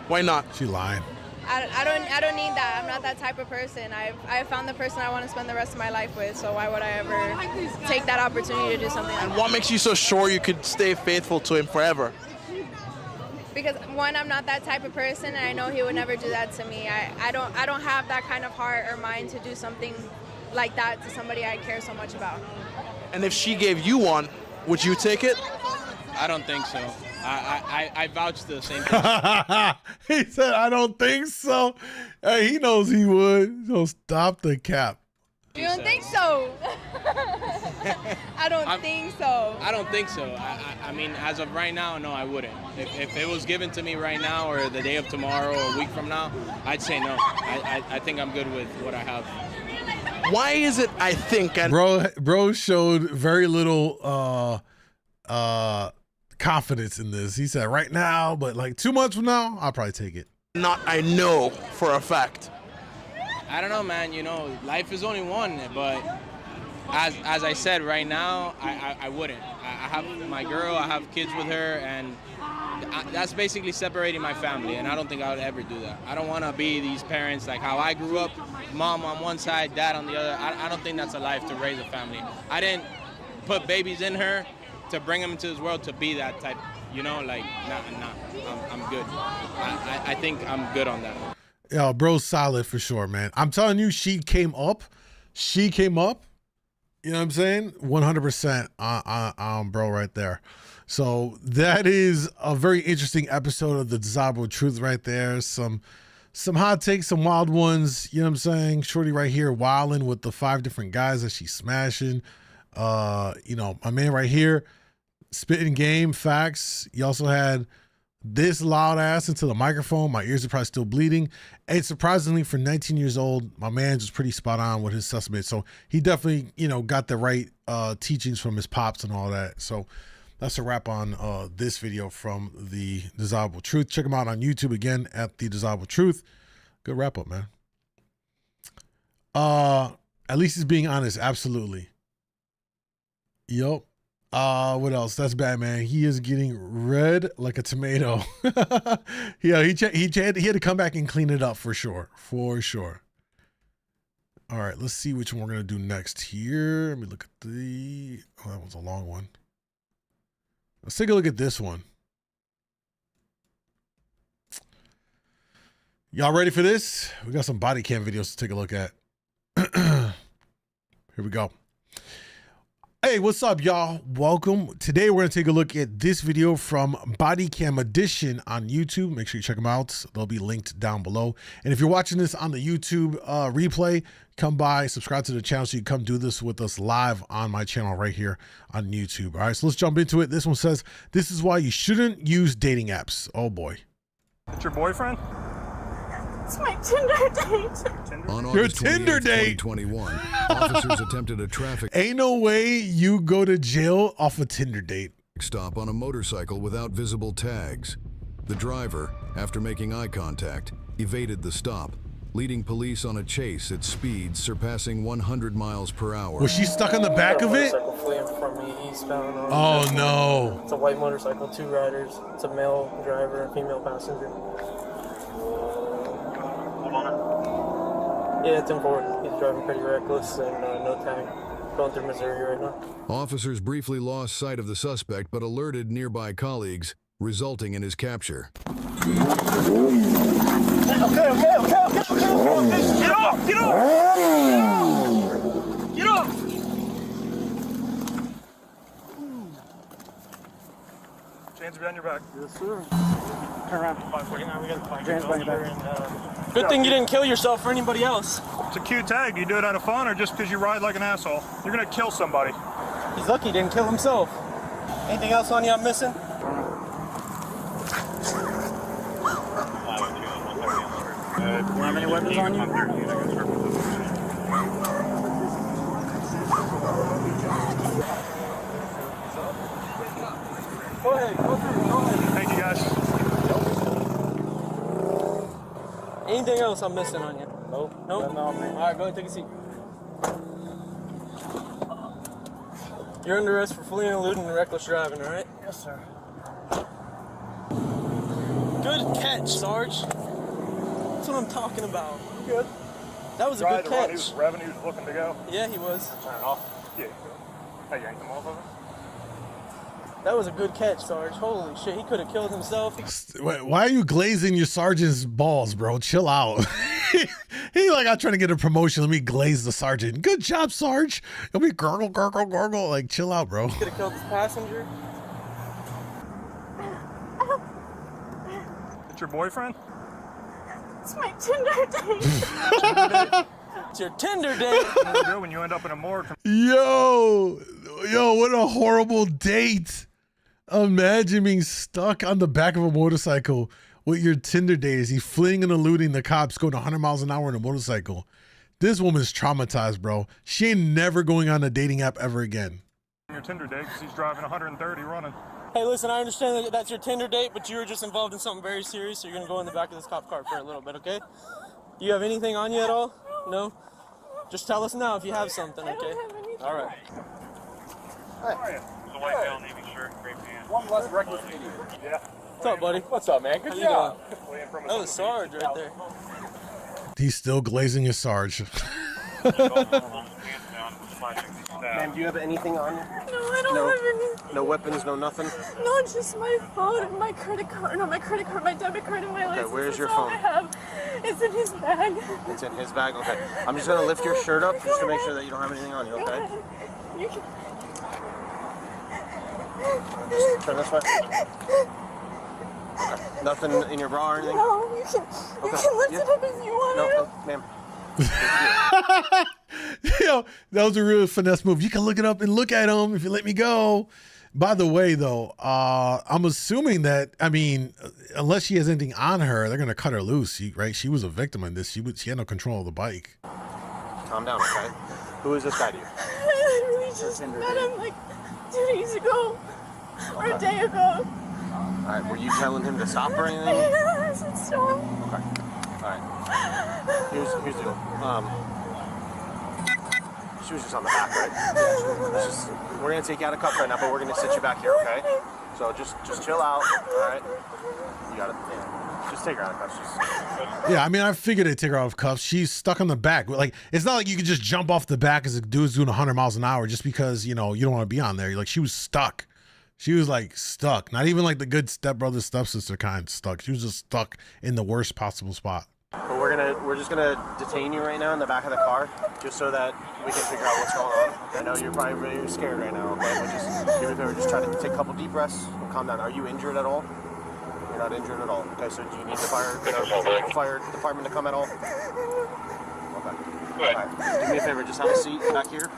Why not? She lying. I don't need that. I'm not that type of person. I've found the person I want to spend the rest of my life with, so why would I ever take that opportunity to do something like And that? what makes you so sure you could stay faithful to him forever? Because one, I'm not that type of person, and I know he would never do that to me. I don't have that kind of heart or mind to do something like that to somebody I care so much about. And if she gave you one, would you take it? I don't think so. I vouch the same thing. He said, I don't think so. Hey, he knows he would. So stop the cap. You don't think so? I don't think so. I don't think so. I mean, as of right now, no, I wouldn't. If it was given to me right now or the day of tomorrow or a week from now, I'd say no. I think I'm good with what I have. Why is it I think? And Bro showed very little confidence in this. He said right now, but like 2 months from now, I'll probably take it. not I know for a fact. I don't know, man. You know, life is only one. But as I said, right now, I wouldn't. I have my girl. I have kids with her, and that's basically separating my family. And I don't think I would ever do that. I don't want to be these parents like how I grew up, mom on one side, dad on the other. I don't think that's a life to raise a family. I didn't put babies in her to bring them into this world to be that type. You know, like, nah. I'm good. I think I'm good on that. Yo, bro's solid for sure, man. I'm telling you, she came up. You know what I'm saying? 100% on bro right there. So that is a very interesting episode of the Desirable Truth right there. Some hot takes, some wild ones. You know what I'm saying? Shorty right here wilding with the 5 different guys that she's smashing. You know, my man right here spitting game facts. He also had this loud ass into the microphone. My ears are probably still bleeding. And surprisingly, for 19 years old, my man's was pretty spot on with his assessment. So he definitely, you know, got the right teachings from his pops and all that. So that's a wrap on this video from the Desirable Truth. Check him out on YouTube again at the Desirable Truth. Good wrap up, man. At least he's being honest. Absolutely. Yup. What else? That's Batman. He is getting red like a tomato. Yeah, he had to come back and clean it up for sure. For sure. All right, let's see which one we're gonna do next here. Let me look at that one's a long one. Let's take a look at this one. Y'all ready for this? We got some body cam videos to take a look at. Here we go. Hey, what's up, y'all? Welcome. Today we're gonna take a look at this video from Body Cam Edition on YouTube. Make sure you check them out. They'll be linked down below. And if you're watching this on the YouTube replay, come by, subscribe to the channel so you can come do this with us live on my channel right here on YouTube. All right, so let's jump into it. This one says, this is why you shouldn't use dating apps. Oh boy. It's your boyfriend? It's my Tinder date. On Your August Tinder 28th, date. 2021, officers attempted a traffic Ain't no way you go to jail off a Tinder date. stop on a motorcycle without visible tags. The driver, after making eye contact, evaded the stop, leading police on a chase at speeds surpassing 100 miles per hour. Was she stuck on the back of it? Motorcycle fleeing from me eastbound on Oh no. It's a white motorcycle, 2 riders. It's a male driver and female passenger. Yeah, it's in forward. He's driving pretty reckless and no tag. Going through Missouri right now. Officers briefly lost sight of the suspect but alerted nearby colleagues, resulting in his capture. Okay. Get off! Get off! Get off! Hands behind your back. Yes, sir. Turn around. 549, we got to find hands behind your back. Good thing you didn't kill yourself or anybody else. It's a cute tag. You do it out of fun or just because you ride like an asshole? You're going to kill somebody. He's lucky he didn't kill himself. Anything else on you I'm missing? Do you have any weapons on you? Go ahead, go through, go ahead. Thank you, guys. Anything else I'm missing on you? Nope. Nope? All right, go ahead, take a seat. You're under arrest for fleeing, eluding, and reckless driving, all right? Yes, sir. Good catch, Sarge. That's what I'm talking about. Good. That was a Tried good to run. He catch. was revving. He was looking to go. Yeah, he was. Turn it off. Yeah. Hey, yank him off of it. That was a good catch, Sarge. Holy shit, he could have killed himself. Wait, why are you glazing your sergeant's balls, bro? Chill out. He like, I'm trying to get a promotion. Let me glaze the sergeant. Good job, Sarge. Let me gurgle, gurgle, gurgle. Like, chill out, bro. Could have killed this passenger. It's your boyfriend? It's my Tinder date. It's your Tinder date. What do you do when you end up in a morgue? Yo, what a horrible date. Imagine being stuck on the back of a motorcycle with your Tinder date as he's fleeing and eluding the cops going 100 miles an hour on a motorcycle. This woman's traumatized, bro. She ain't never going on a dating app ever again. Your Tinder date because he's driving 130 running. Hey, listen, I understand that that's your Tinder date, but you were just involved in something very serious, so you're going to go in the back of this cop car for a little bit, okay? You have anything on you at all? No? Just tell us now if you have something, okay? I don't have anything. All right. How are you? The white male, navy shirt, gray pants. One less reckless idiot. Yeah. What's up, buddy? What's up, man? Good How you job. doing? That was Sarge right there. He's still glazing his Sarge. Ma'am, do you have anything on you? No, I don't have anything. No weapons, no nothing? No, just my phone and my credit card. No, my credit card, my debit card, and my license. where's your That's all phone? I have. It's in his bag. It's in his bag? Okay. I'm just gonna lift your shirt up just to make sure that you don't have anything on you, okay? You can... Just turn this way. Okay. Nothing in your bra or anything? No, you can lift it up as you want No, ma'am. Yo, that was a real finesse move. You can look it up and look at him if you let me go. By the way, though, I'm assuming that, I mean, unless she has anything on her, they're gonna cut her loose, right? She was a victim in this. She had no control of the bike. Calm down, okay? Who is this guy to you? I really just met him like 2 days ago or a day ago. Alright, were you telling him to stop or anything? Yeah, I said stop. Okay. Alright. Here's the deal. She was just on the back, right? We're gonna take you out of cuffs right now, but we're gonna sit you back here, okay? So just chill out, alright? You got it. Yeah. Just take her out of cuffs. Yeah, I mean, I figured they'd take her out of cuffs. She's stuck on the back. Like, it's not like you could just jump off the back as a dude's doing 100 miles an hour just because, you know, you don't want to be on there. Like, she was stuck. She was like stuck. Not even like the good stepbrother, stepsister kind stuck. She was just stuck in the worst possible spot. But we're just gonna detain you right now in the back of the car, just so that we can figure out what's going on. I know you're probably really scared right now, okay? But just do me a favor, just try to take a couple deep breaths and calm down. Are you injured at all? You're not injured at all. Okay, so do you need the fire department to come at all? Okay. All right. Do me a favor, just have a seat back here.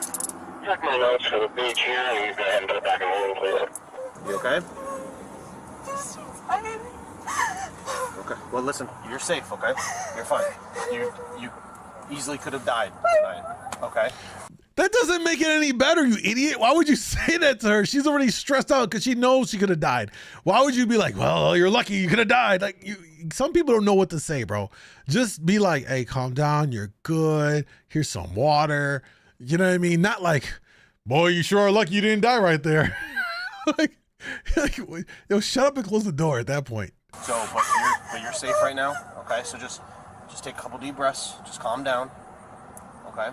Check my notes for the beach here, and you go ahead and put it back in the room, please. You okay? Okay. Well, listen, you're safe, okay? You're fine. You easily could have died tonight, okay? That doesn't make it any better, you idiot. Why would you say that to her? She's already stressed out because she knows she could have died. Why would you be like, well, you're lucky you could have died? Like, some people don't know what to say, bro. Just be like, hey, calm down. You're good. Here's some water. You know what I mean? Not like, boy, you sure are lucky you didn't die right there. like, yo, shut up and close the door at that point. So, but you're safe right now, okay? So just take a couple deep breaths. Just calm down, okay?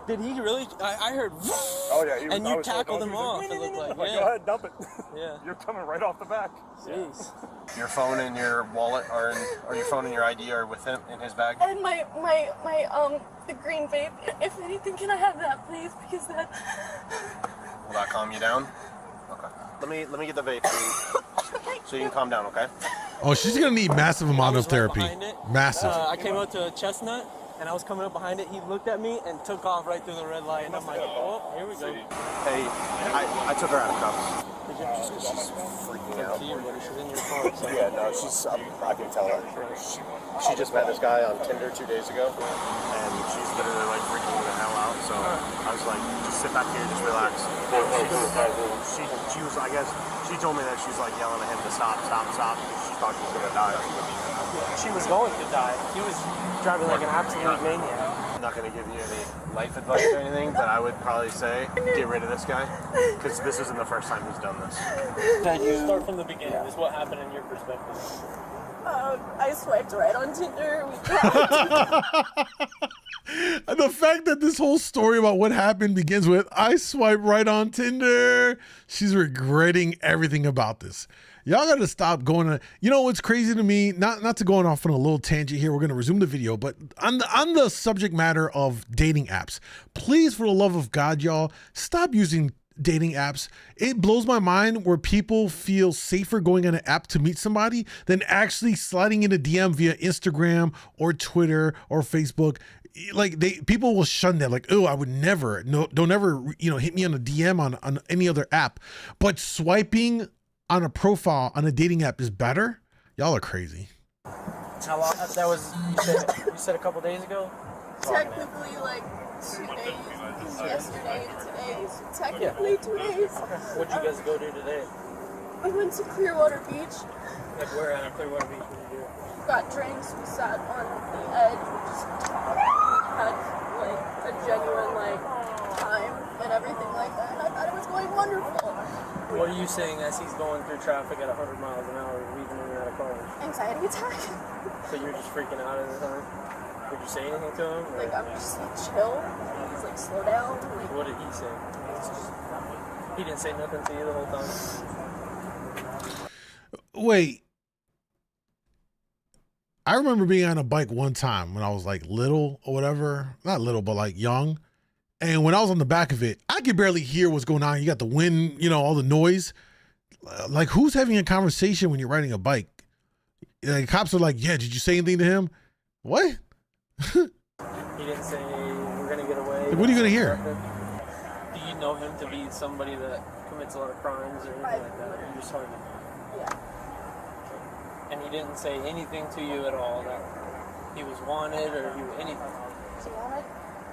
Did he really? I heard. Oh yeah, and you tackled him off. It looked like. Go ahead, dump it. Yeah. You're coming right off the back. Jeez. Your phone and your wallet or your phone and your ID are with him in his bag. And my the green vape. If anything, can I have that, please? Because that. Will that calm you down? Okay. Let me get the vape so you can calm down, okay? Oh, she's gonna need massive amount of therapy. Massive. I came out to a Chestnut, and I was coming up behind it. He looked at me and took off right through the red light, and I'm like, oh, here we go. Hey, I took her out of cuffs. Did you? She's freaking out. She's in your car. So. Yeah, no, I can tell her. She just met this guy on Tinder 2 days ago, and she's literally like freaking the hell out. So I was like, just sit back here, just relax. She was, I guess, she told me that she's like yelling at him to stop, because she thought he was gonna die. She was going to die. He was driving like an absolute maniac. I'm not gonna give you any life advice or anything, but I would probably say get rid of this guy, because this isn't the first time he's done this. Start from the beginning. Is what happened in your perspective. I swiped right on Tinder. We talked. The fact that this whole story about what happened begins with, I swiped right on Tinder. She's regretting everything about this. Y'all got to stop going on. You know what's crazy to me? Not to go off on a little tangent here. We're going to resume the video, but on the subject matter of dating apps, please, for the love of God, y'all, stop using dating apps. It blows my mind where people feel safer going on an app to meet somebody than actually sliding in a DM via Instagram or Twitter or Facebook. Like people will shun that, like, oh, I would never, no, don't ever, hit me on a DM on any other app. But swiping on a profile on a dating app is better. Y'all are crazy. How long? That was you said a couple days ago. Technically, like 2 days. Yesterday and today. So technically 2 days. What'd you guys go do today? We went to Clearwater Beach. Like where at Clearwater Beach? What did you do? Got drinks. We sat on the edge. We just talked. Had like a genuine time and everything like that. And I thought it was going wonderful. What are you saying as he's going through traffic at 100 miles an hour, weaving in and out of cars? Anxiety attack. So you're just freaking out at the time? Did you say anything to him? Or? Like, I'm just chill. He's like, slow down. Like, what did he say? He didn't say nothing to you the whole time? Wait. I remember being on a bike one time when I was like little or whatever. Not little, but like young. And when I was on the back of it, I could barely hear what's going on. You got the wind, all the noise. Like, who's having a conversation when you're riding a bike? Like, cops are like, yeah, did you say anything to him? What? He didn't say, we're going to get away. Like, what are you going to hear? Do you know him to be somebody that commits a lot of crimes or anything like that? You just heard him? Yeah. And he didn't say anything to you at all that he was wanted or anything? Is he wanted?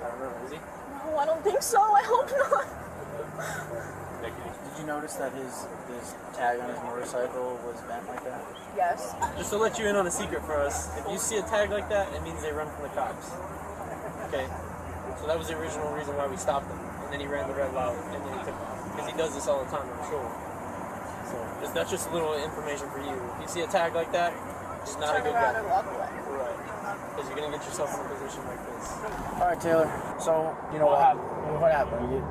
I don't know, is he? No, I don't think so. I hope not. Did you notice that his tag on his motorcycle was bent like that? Yes. Just to let you in on a secret for us, if you see a tag like that, it means they run from the cops. Okay? So that was the original reason why we stopped him. And then he ran the red light, and then he took off. Because he does this all the time, I'm sure. So that's just a little information for you. If you see a tag like that, it's not a good guy. Turn around and walk away. Right. Because you're going to get yourself in a position like this. All right, Taylor. So, what happened? What happened?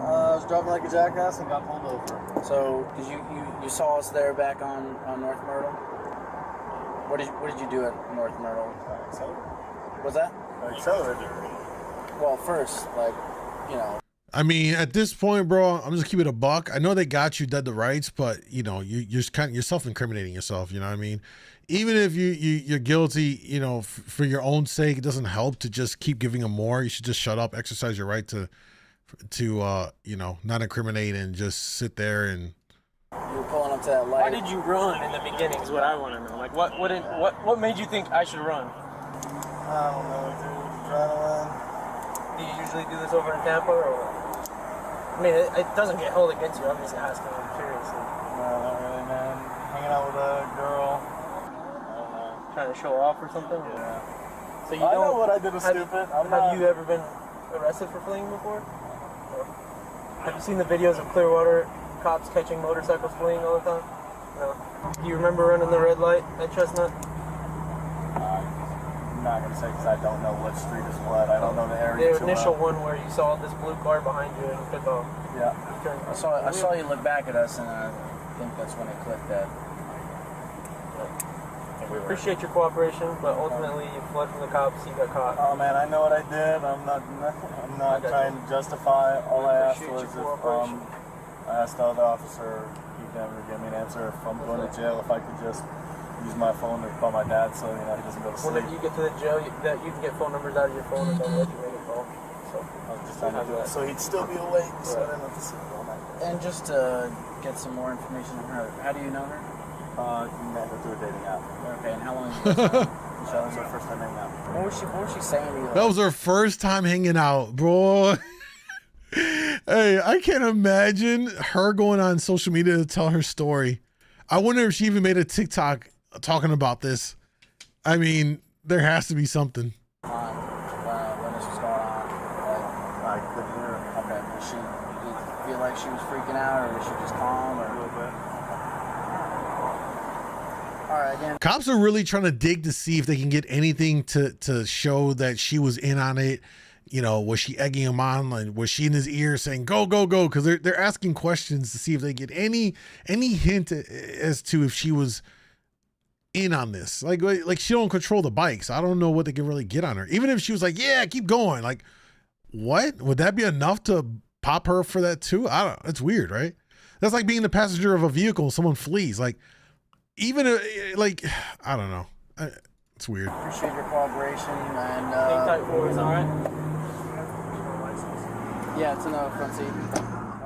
I was driving like a jackass and got pulled over. So, did you saw us there back on North Myrtle? What did you do at North Myrtle? What's that? Accelerated. Well, first, like, you know. I mean, at this point, bro, I'm just keeping it a buck. I know they got you dead to rights, but you know, you're self-incriminating yourself. You know what I mean? Even if you're guilty, you know, for your own sake, it doesn't help to just keep giving them more. You should just shut up, exercise your right to you know, not incriminate and just sit there and. You were pulling up to that light. Why did you run in the beginning? Is what I want to know. Like, what made you think I should run? I don't know, dude. Adrenaline. Do you usually do this over in Tampa, or what? I mean, it doesn't get held against you. I'm just asking you seriously. No, not really, man. Hanging out with a girl. I don't know. Trying to show off or something? Yeah. So I know what I did was stupid. Have you ever been arrested for fleeing before? Or have you seen the videos of Clearwater cops catching motorcycles fleeing all the time? No. Do you remember running the red light at Chestnut? I'm not gonna say because I don't know what street is what. I don't know the area. The initial one where you saw this blue car behind you and you took off. Yeah. I saw you look back at us, and I think that's when it clicked that. We appreciate your cooperation, but ultimately you fled from the cops. You got caught. Oh man, I know what I did. I'm not trying to justify. All I asked was if I asked the other officer, he never gave me an answer. If I'm going to jail, if I could just use my phone to call my dad so you know he doesn't go to sleep. Whenever you get to the jail, you can get phone numbers out of your phone and they'll let you make a call. So I was just trying to do it so he'd still be awake. So I didn't have to sleep all night. And just to get some more information on her, how do you know her? Met her through a dating app. Okay, and how long have you been That was her first time hanging out. What was she saying to you? That was her first time hanging out, bro. Hey, I can't imagine her going on social media to tell her story. I wonder if she even made a TikTok talking about this. I mean, there has to be something. When this was going on, I couldn't hear her. okay, did you feel like she was freaking out, or was she just calm, or a little bit? All right, again. Cops are really trying to dig to see if they can get anything to show that she was in on it. You know, was she egging him on? Like, was she in his ear saying "go, go, go"? Because they're asking questions to see if they get any hint as to if she was in on this. Like she don't control the bikes. I don't know what they can really get on her. Even if she was like, "Yeah, keep going," like, what would that be enough to pop her for that too? I don't. It's weird, right? That's like being the passenger of a vehicle and someone flees. Like, even like, I don't know. It's weird. Appreciate your cooperation and. Type 4 is all right. Yeah, it's in the front seat.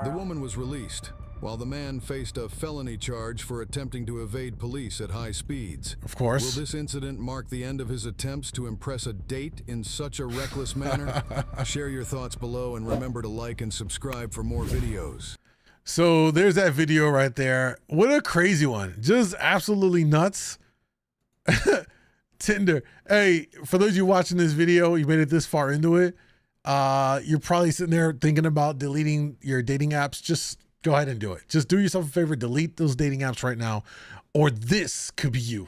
The woman was released, while the man faced a felony charge for attempting to evade police at high speeds. Of course. Will this incident mark the end of his attempts to impress a date in such a reckless manner? Share your thoughts below and remember to like and subscribe for more videos. So there's that video right there. What a crazy one. Just absolutely nuts. Tinder. Hey, for those of you watching this video, you made it this far into it. You're probably sitting there thinking about deleting your dating apps. Just go ahead and do it. Just do yourself a favor, delete those dating apps right now, or this could be you.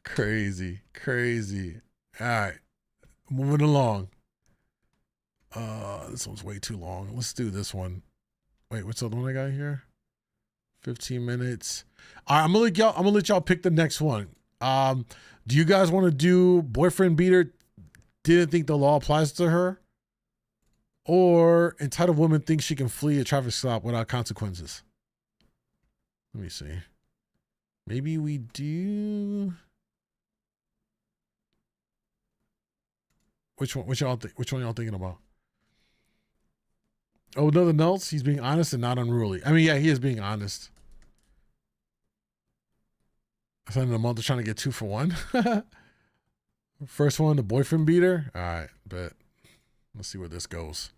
Crazy. All right, moving along. This one's way too long. Let's do this one. Wait, what's the other one I got here? 15 minutes. All right, I'm gonna let y'all pick the next one. Do you guys want to do boyfriend beater didn't think the law applies to her, or entitled woman thinks she can flee a traffic stop without consequences? Let me see. Maybe we do. Which one y'all thinking about? Oh, nothing else. He's being honest and not unruly. I mean, yeah, he is being honest. I said in a month of trying to get 2 for 1. First one, the boyfriend beater. All right, bet. Let's see where this goes.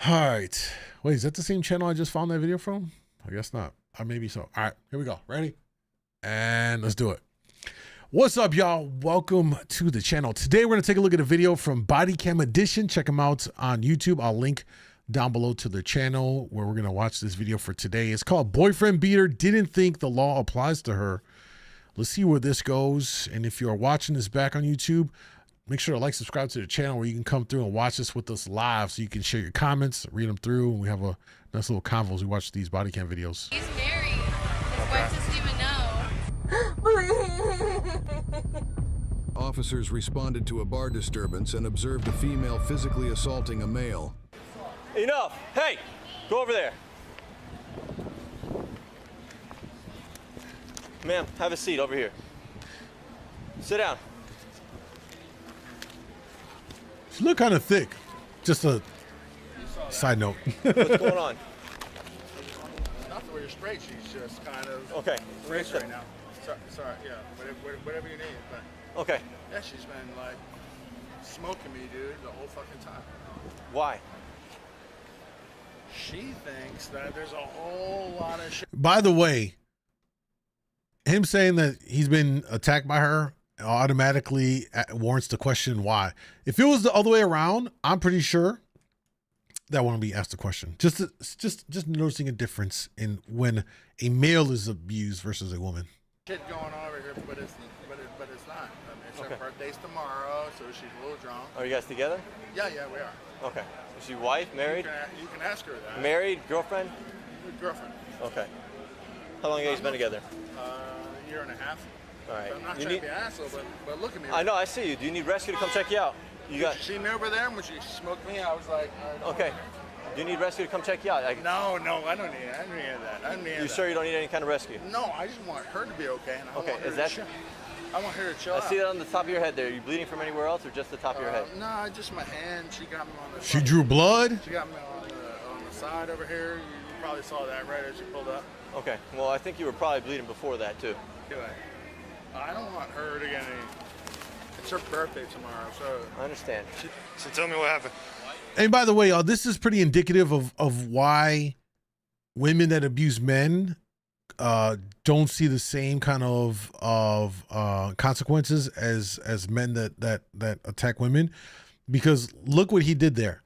All right. Wait, is that the same channel I just found that video from? I guess not. Maybe so. All right, here we go. Ready? And let's do it. What's up, y'all? Welcome to the channel. Today, we're going to take a look at a video from Body Cam Edition. Check them out on YouTube. I'll link down below to the channel where we're going to watch this video for today. It's called Boyfriend Beater Didn't Think the Law Applies to Her. Let's see where this goes. And if you're watching this back on YouTube, make sure to like, subscribe to the channel where you can come through and watch this with us live, so you can share your comments, read them through, and we have a nice little convo as we watch these body cam videos. He's married. His wife doesn't even know. Officers responded to a bar disturbance and observed a female physically assaulting a male. Enough. Hey, go over there. Ma'am, have a seat over here. Sit down. She look kind of thick. Just a side note. What's going on? Not where you're straight. She's just kind of okay. Race right now. Sorry, yeah. Whatever you need. But okay. Yeah, she's been like smoking me, dude, the whole fucking time. Why? She thinks that there's a whole lot of shit. By the way, him saying that he's been attacked by her automatically warrants the question why. If it was the other way around, I'm pretty sure that wouldn't be asked the question. Just noticing a difference in when a male is abused versus a woman. Shit going on over here, but it's not. I mean, it's her birthday's tomorrow, so she's a little drunk. Are you guys together? Yeah, we are. Okay. Is she wife, married? You can ask her that. Married, girlfriend? Girlfriend. Okay. How long have you guys been together? A year and a half. All right. I'm not trying to be an asshole, but look at me. I know, I see you. Do you need rescue to come check you out? You see me over there, when she smoked me, I was like, okay. Do you need rescue to come check you out? No, I don't need it. I don't need that. I don't need You sure you don't need any kind of rescue? No, I just want her to be okay. And I want her is that? I want her to chill I out. see that on the top of your head there. Are you bleeding from anywhere else or just the top of your head? No, just my hand. She got me on the She drew blood? She got me on the side over here. You probably saw that right as you pulled up. Okay. Well, I think you were probably bleeding before that too. Good. I don't want her to get any. It's her birthday tomorrow, so. I understand. So tell me what happened. And by the way, this is pretty indicative of why women that abuse men don't see the same kind of consequences as men that attack women. Because look what he did there.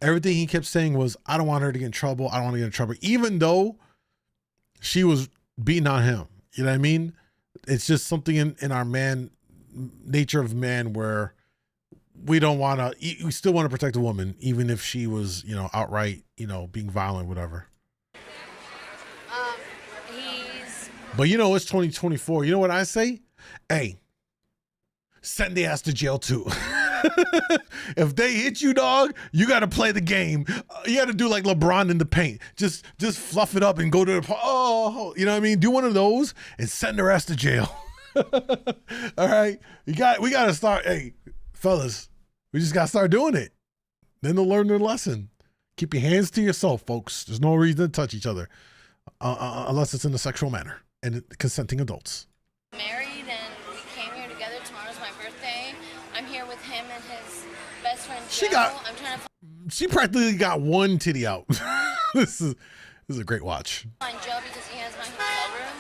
Everything he kept saying was, I don't want her to get in trouble. I don't want to get in trouble. Even though she was beating on him. You know what I mean? It's just something in our nature of man where we don't want to, we still want to protect a woman, even if she was, outright, being violent, whatever. But it's 2024. You know what I say? Hey, send the ass to jail too. If they hit you, dog, you got to play the game. You got to do like LeBron in the paint. Just fluff it up and go to the, you know what I mean? Do one of those and send their ass to jail. All right. We got to start. Hey, fellas, we just got to start doing it. Then they'll learn their lesson. Keep your hands to yourself, folks. There's no reason to touch each other unless it's in a sexual manner and consenting adults. Married and we came here together. Tomorrow's my birthday. I'm here with him and his best friend Joe. She practically got one titty out. This is a great watch. Find Joe because he has my hotel room.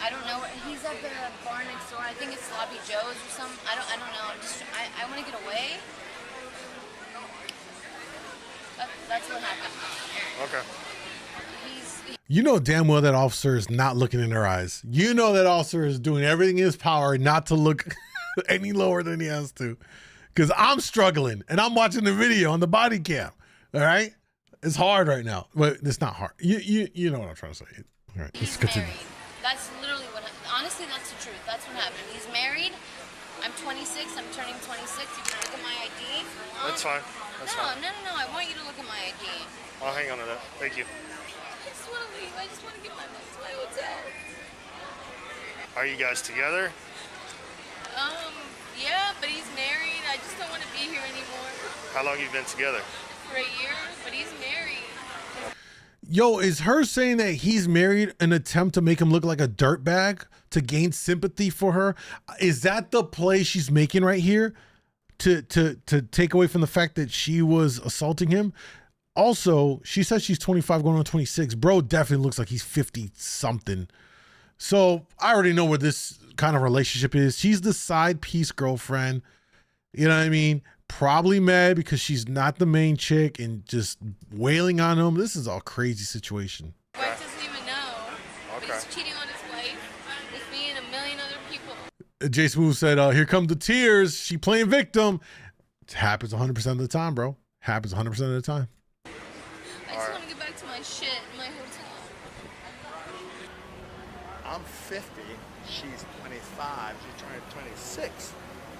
I don't know where he's at the bar next door. I think it's Sloppy Joe's or something. I don't know. I want to get away. That's what happened. Okay. You know damn well that officer is not looking in her eyes. You know that officer is doing everything in his power not to look any lower than he has to. Because I'm struggling and I'm watching the video on the body cam. All right? It's hard right now. But it's not hard. You know what I'm trying to say. All right, let's continue. That's literally what happened. Honestly, that's the truth. That's what happened. He's married. I'm 26. I'm turning 26. You can look at my ID. That's fine. That's fine. No. I want you to look at my ID. I'll hang on to that. Thank you. I just want to leave. I just want to get back to my hotel. Are you guys together? Yeah, but he's married. I just don't want to be here anymore. How long you been together? For a year, but he's married. Yo, is her saying that he's married an attempt to make him look like a dirtbag to gain sympathy for her? Is that the play she's making right here to take away from the fact that she was assaulting him? Also, she says she's 25 going on 26. Bro definitely looks like he's 50 something. So I already know where this kind of relationship is. She's the side piece girlfriend. You know what I mean? Probably mad because she's not the main chick and just wailing on him. This is a crazy situation. His wife doesn't even know. Okay. But he's cheating on his wife with me and a million other people. J Smooth said, "Here come the tears. She playing victim." It happens 100% of the time, bro. Happens 100% of the time. I just want to get back to my shit in my hotel. I'm 50. She's 25. She's turning 26,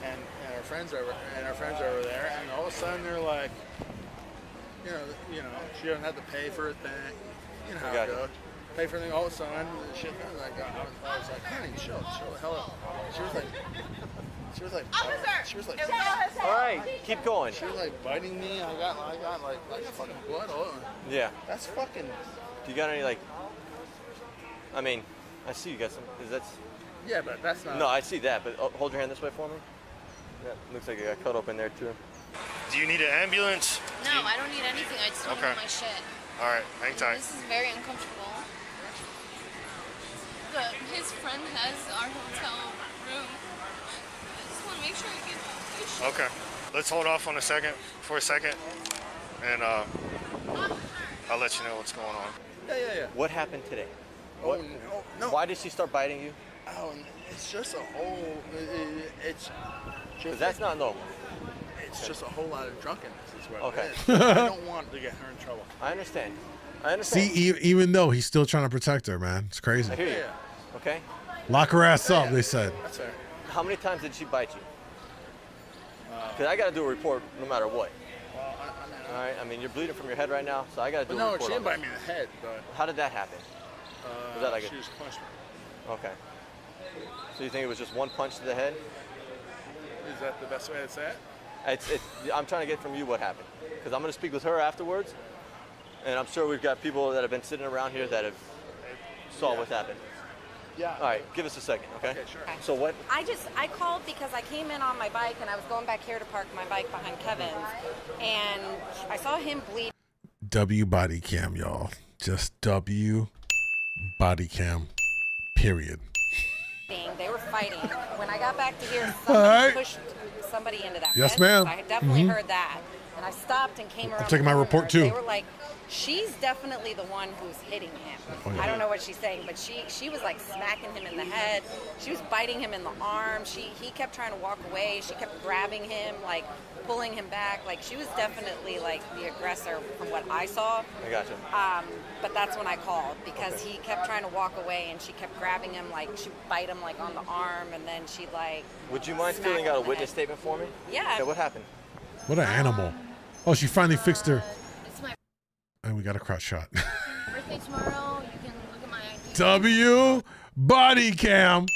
and her friends are over there, and all of a sudden they're like, you know, she doesn't have to pay for a thing. You know how it goes. Pay for a thing. All of a sudden, shit. Like I was like, honey, chill the hell out. She was like, All right, keep going. She was like biting me. I got fucking blood all over. Yeah. That's fucking. Do you got any like? I mean, I see you got some. Is that? Yeah, but that's not. No, I see that. But hold your hand this way for me. Yeah, looks like you got cut open there too. Do you need an ambulance? No, I don't need anything. I just want to get my shit. All right, hang tight. This is very uncomfortable. But his friend has our hotel room. I just want to make sure I get my shit. Okay. Let's hold off on for a second, and I'll let you know what's going on. Yeah. What happened today? Oh, no. Why did she start biting you? Oh, it's just a whole. It's. Because that's not normal. It's just a whole lot of drunkenness. Is what Okay. it is. I don't want to get her in trouble. I understand. See, even though he's still trying to protect her, man, it's crazy. I hear you. Okay. Lock her ass up, they said. That's fair. How many times did she bite you? Because I got to do a report no matter what. All right. I mean, you're bleeding from your head right now, so I got to do a report. No, she didn't on bite me in the head, but. How did that happen? Was that like she just punched me. Okay. So you think it was just one punch to the head? Is that the best way to say it? I'm trying to get from you what happened, because I'm going to speak with her afterwards, and I'm sure we've got people that have been sitting around here that have saw what happened. Yeah. All right, give us a second, okay? Okay, sure. So what? I called because I came in on my bike and I was going back here to park my bike behind Kevin's, and I saw him bleed. W body cam, y'all. Just W body cam. Period. They were fighting. When I got back to here, All somebody right. pushed somebody into that Yes, fence. ma'am. I definitely Mhm. heard that. And I stopped and came around. I'm taking my the report, corner. too. They were like, she's definitely the one who's hitting him. Oh, yeah. I don't know what she's saying, but she was like smacking him in the head. She was biting him in the arm. He kept trying to walk away. She kept grabbing him, like pulling him back. Like she was definitely like the aggressor from what I saw. I got you. But that's when I called because he kept trying to walk away and she kept grabbing him, like she would bite him like on the arm, and then she like. Would you mind smack filling him out a in the witness head. statement for me? Yeah. Okay, what happened? What an animal. Oh, she finally fixed her. It's my And we got a crotch shot. birthday tomorrow. You can look at my ID. W body cam.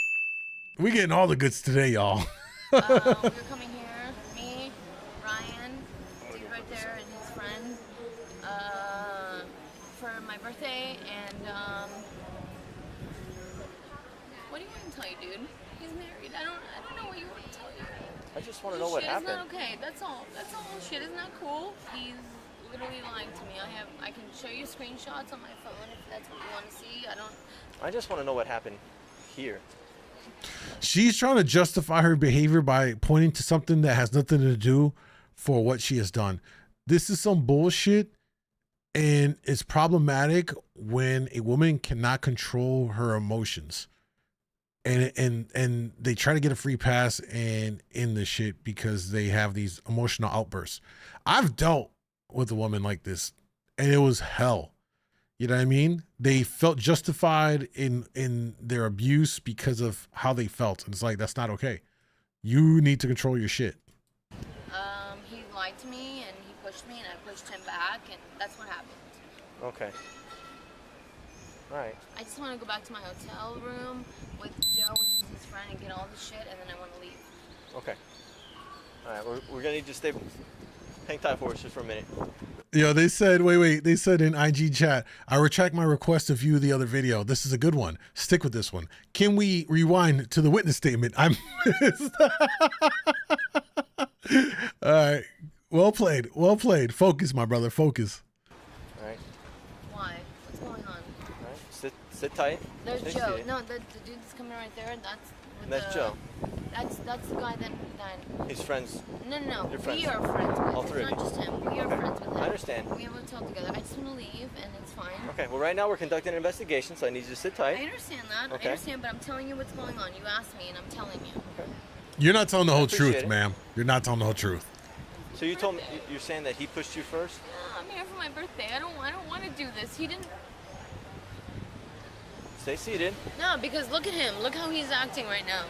We getting all the goods today, y'all. We're coming here, me, Ryan, dude right there, and his friend, for my birthday. And what do you want to tell you, dude? He's married. I don't know what you want to tell you. I just want to know what Shit happened. is not okay. That's all. That's all. Shit is not cool. He's literally lying to me. I can show you screenshots on my phone if that's what you want to see. I just want to know what happened here. She's trying to justify her behavior by pointing to something that has nothing to do for what she has done. This is some bullshit, and it's problematic when a woman cannot control her emotions. And they try to get a free pass and in the shit because they have these emotional outbursts. I've dealt with a woman like this, and it was hell. You know what I mean? They felt justified in their abuse because of how they felt. And it's like, that's not okay. You need to control your shit. He lied to me and he pushed me and I pushed him back and that's what happened. Okay. All right. I just want to go back to my hotel room with Joe, which is his friend, and get all the shit, and then I want to leave. Okay. All right. We're gonna need you to stay. Hang tight for us just for a minute. Yo, they said, wait. They said in IG chat, I retract my request to view the other video. This is a good one. Stick with this one. Can we rewind to the witness statement? I missed. All right. Well played. Well played. Focus, my brother. Focus. All right. Why? What's going on? All right. Sit tight. There's Stay Joe. seated. No, the dude that's coming right there, that's Joe. That's the guy that. He's friends. No. You're friends. We are friends with. All three It's of not you. just him. We are friends with him. I understand. We have a hotel together. I just want to leave, and it's fine. Okay, well, right now we're conducting an investigation, so I need you to sit tight. I understand that. Okay. I understand, but I'm telling you what's going on. You asked me, and I'm telling you. Okay. You're not telling the whole appreciate truth, it. ma'am. You're not telling the whole truth. So you told me, you're saying that he pushed you first? Yeah, I'm here for my birthday. I don't want to do this. He didn't. Stay seated. No, because look at him. Look how he's acting right now.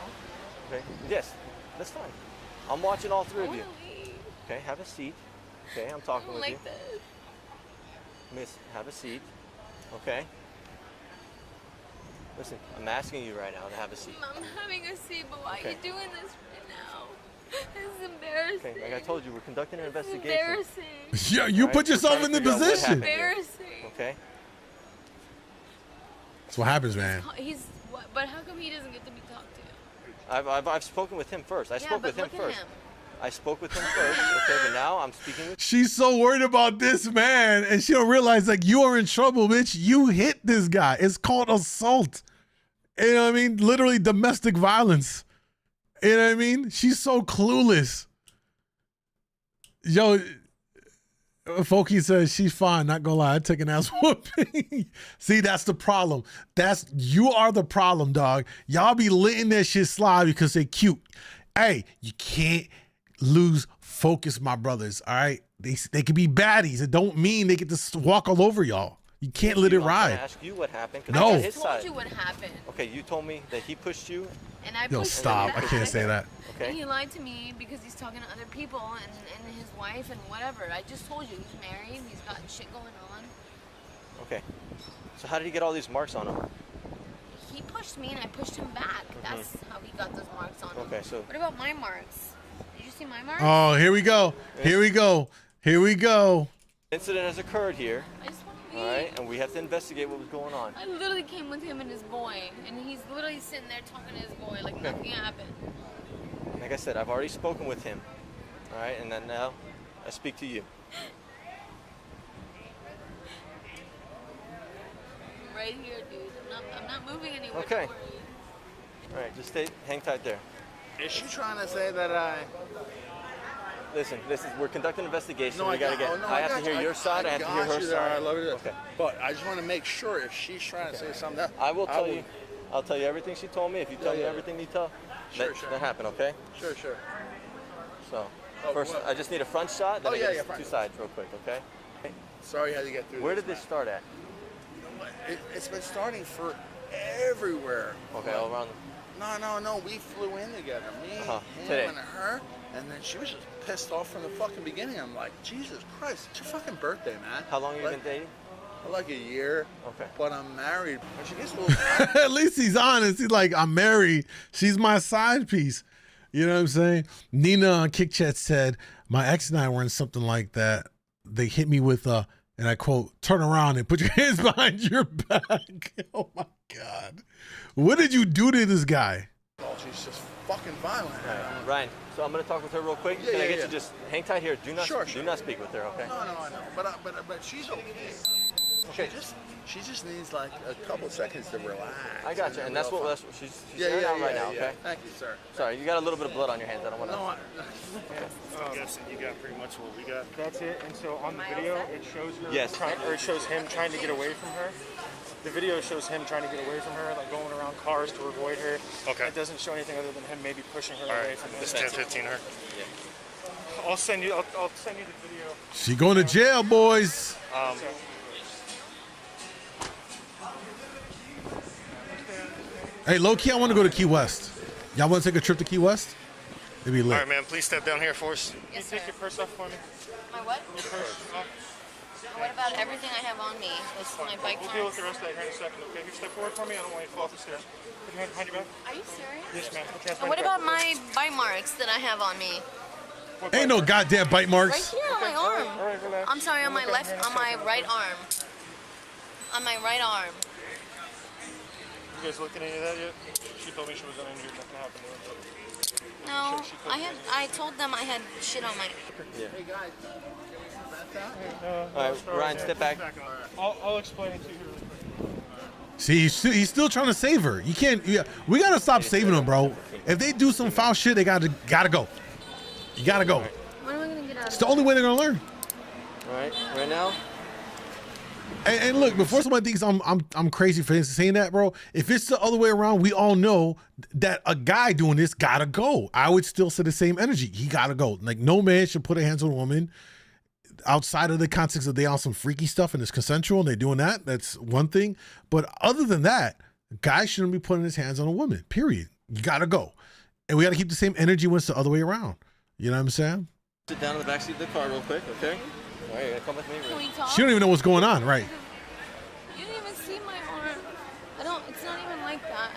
Okay, yes, that's fine. I'm watching all three of you. Okay, have a seat. Okay, I'm talking with you. This. Miss, have a seat. Okay. Listen, I'm asking you right now to have a seat. I'm having a seat, but why Okay. are you doing this right now? This is embarrassing. Okay, like I told you, we're conducting an This is investigation. embarrassing. Yeah, you All right, put we're yourself trying in to the figure out what position. happened here. Embarrassing. Okay. That's what happens, man. But how come he doesn't get to be talked to? I've spoken with him first. I Yeah, spoke but with him look at first. him. I spoke with him first. Okay, but now I'm speaking with. She's so worried about this man, and she don't realize like you are in trouble, bitch. You hit this guy. It's called assault. You know what I mean? Literally domestic violence. You know what I mean? She's so clueless. Yo, Folky says she's fine. Not gonna lie, I'd take an ass whooping. See, that's the problem. You are the problem, dog. Y'all be letting that shit slide because they cute. Hey, you can't lose focus, my brothers. All right, they could be baddies. It don't mean they get to walk all over y'all. You can't let it I'm trying ride. to ask you what happened. 'Cause No. I got I his told side. you what happened. Okay, you told me that he pushed you. And I Yo, pushed stop. him I back. can't say that. Okay. And he lied to me because he's talking to other people and his wife and whatever. I just told you he's married. He's got shit going on. Okay. So how did he get all these marks on him? He pushed me and I pushed him back. That's how he got those marks on him. Okay, so. What about my marks? Did you see my marks? Oh, here we go. Here we go. Here we go. Incident has occurred here. I just want to All leave. right, and we have to investigate what was going on. I literally came with him and his boy, and he's literally sitting there talking to his boy like nothing happened. Like I said, I've already spoken with him. All right, and then now I speak to you. I'm right here, dude. I'm not moving anywhere. Okay. Don't worry. All right, just hang tight there. Is she trying to say that I? Listen, we're conducting an investigation. No, we gotta get. I have to hear your side. I have to hear her side. I love it. Okay. But I just want to make sure if she's trying to say something else. I will tell you. I'll tell you everything she told me. If you tell me everything you tell, Sure, that happened. Okay. Sure. So Oh, first, well. I just need a front shot. Then Oh, I yeah, get yeah, two sides real quick. Okay. Sorry, how to get through. Where did this start at? It's been starting for everywhere. Okay, all around. No. We flew in together. Me, him, Today. and her. And then she was just pissed off from the fucking beginning. I'm like, Jesus Christ, it's your fucking birthday, man. How long have you been dating? Like a year. Okay. But I'm married. When she gets a little At least he's honest. He's like, I'm married. She's my side piece. You know what I'm saying? Nina on Kick Chat said, my ex and I were in something like that. They hit me with a, and I quote, turn around and put your hands behind your back. Oh my God. What did you do to this guy? Oh, she's just fucking violent. All right, Ryan. So I'm gonna talk with her real quick. Yeah, Can I yeah, get yeah. you just hang tight here? Do not speak with her, okay? No, I know. But she's okay. Okay. She just needs like a couple seconds to relax. I got you, and that's what she's Yeah, airing yeah, out right yeah, now, yeah. okay? Thank you, sir. Sorry, you got a little bit of blood on your hands. I don't want to. No, I'm guessing you got pretty much what we got. That's it. And so on the video, it shows her Yes. it shows him trying to get away from her. The video shows him trying to get away from her, like going around cars to avoid her. Okay. It doesn't show anything other than him maybe pushing her away from her. This 10-15 her. Yeah. I'll send you the video. She going to jail, boys. Hey, low key, I want to go to Key West. Y'all want to take a trip to Key West? It'd be All lit. right, man. Please step down here for us. Can you take your purse off for me? My what? Your purse off. What about everything I have on me? This is my bike We'll deal with the rest of that here in a second, okay? You step forward for me. I don't want you to fall off the stairs. Put your hand behind your back. Are you serious? Yes, ma'am. Put your hands And what behind about your my bite marks that I have on me? Ain't no goddamn bite Right marks. here on my arm. I'm sorry, on my left, on my right arm. On my right arm. You guys looked at any of that yet? She told me she was uninjured. Nothing happened to her. No, I told them I had shit on my. Yeah. Hey guys. All right, Ryan, step back. I'll explain it to you. See, he's still trying to save her. You can't. Yeah, we gotta stop saving them, bro. If they do some foul shit, they gotta go. You gotta go. When am I gonna get out? It's the only way they're gonna learn. All right, right now. And look, before somebody thinks I'm crazy for saying that, bro. If it's the other way around, we all know that a guy doing this gotta go. I would still say the same energy. He gotta go. Like, no man should put their hands on a woman outside of the context of they on some freaky stuff and it's consensual and they're doing that. That's one thing. But other than that, guys shouldn't be putting his hands on a woman. Period. You gotta go, and we gotta keep the same energy when it's the other way around. You know what I'm saying? Sit down in the backseat of the car real quick, okay? All right, you're gonna come with me. Can we talk? She don't even know what's going on, right? You didn't even see my arm. It's not even like that.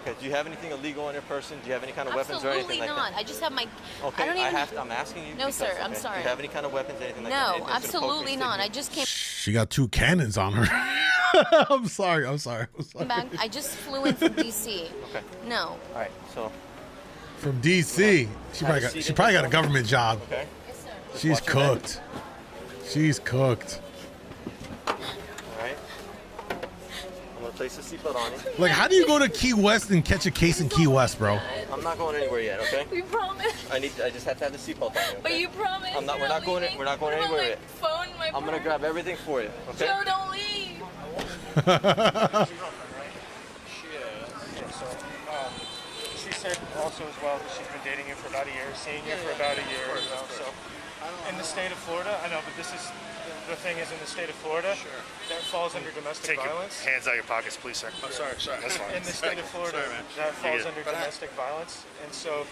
Okay, do you have anything illegal on your person? Do you have any kind of weapons or anything like that? Absolutely not. I just have my. Okay, I don't even. I'm asking you. No, because, sir. okay, I'm sorry. Do you have any kind of weapons, anything like that? No, Anything that's gonna poke absolutely or not. stick I just came She got 2 cannons on her. I'm sorry. back. I just flew in from DC. Okay. No. All right, so. From DC. She probably got a government job. Okay. Yes, sir. She's cooked. She's cooked. All right. I'm gonna place the seatbelt on you. Like, how do you go to Key West and catch a case in Key West, bro? I'm not going anywhere yet, okay? We promise. I just have to have the seatbelt on you. Okay? But you promise. We're not going anywhere yet. Phone, my I'm gonna grab everything for you, okay? Joe, don't leave. She said also as well that she's been dating you for about a year, seeing you for about a year. So in the state of Florida, I know, but this is the thing is in the state of Florida, that falls under domestic violence. Hands out of your pockets, please, sir. Oh, sorry. That's fine. In the state of Florida, that falls under domestic violence, and so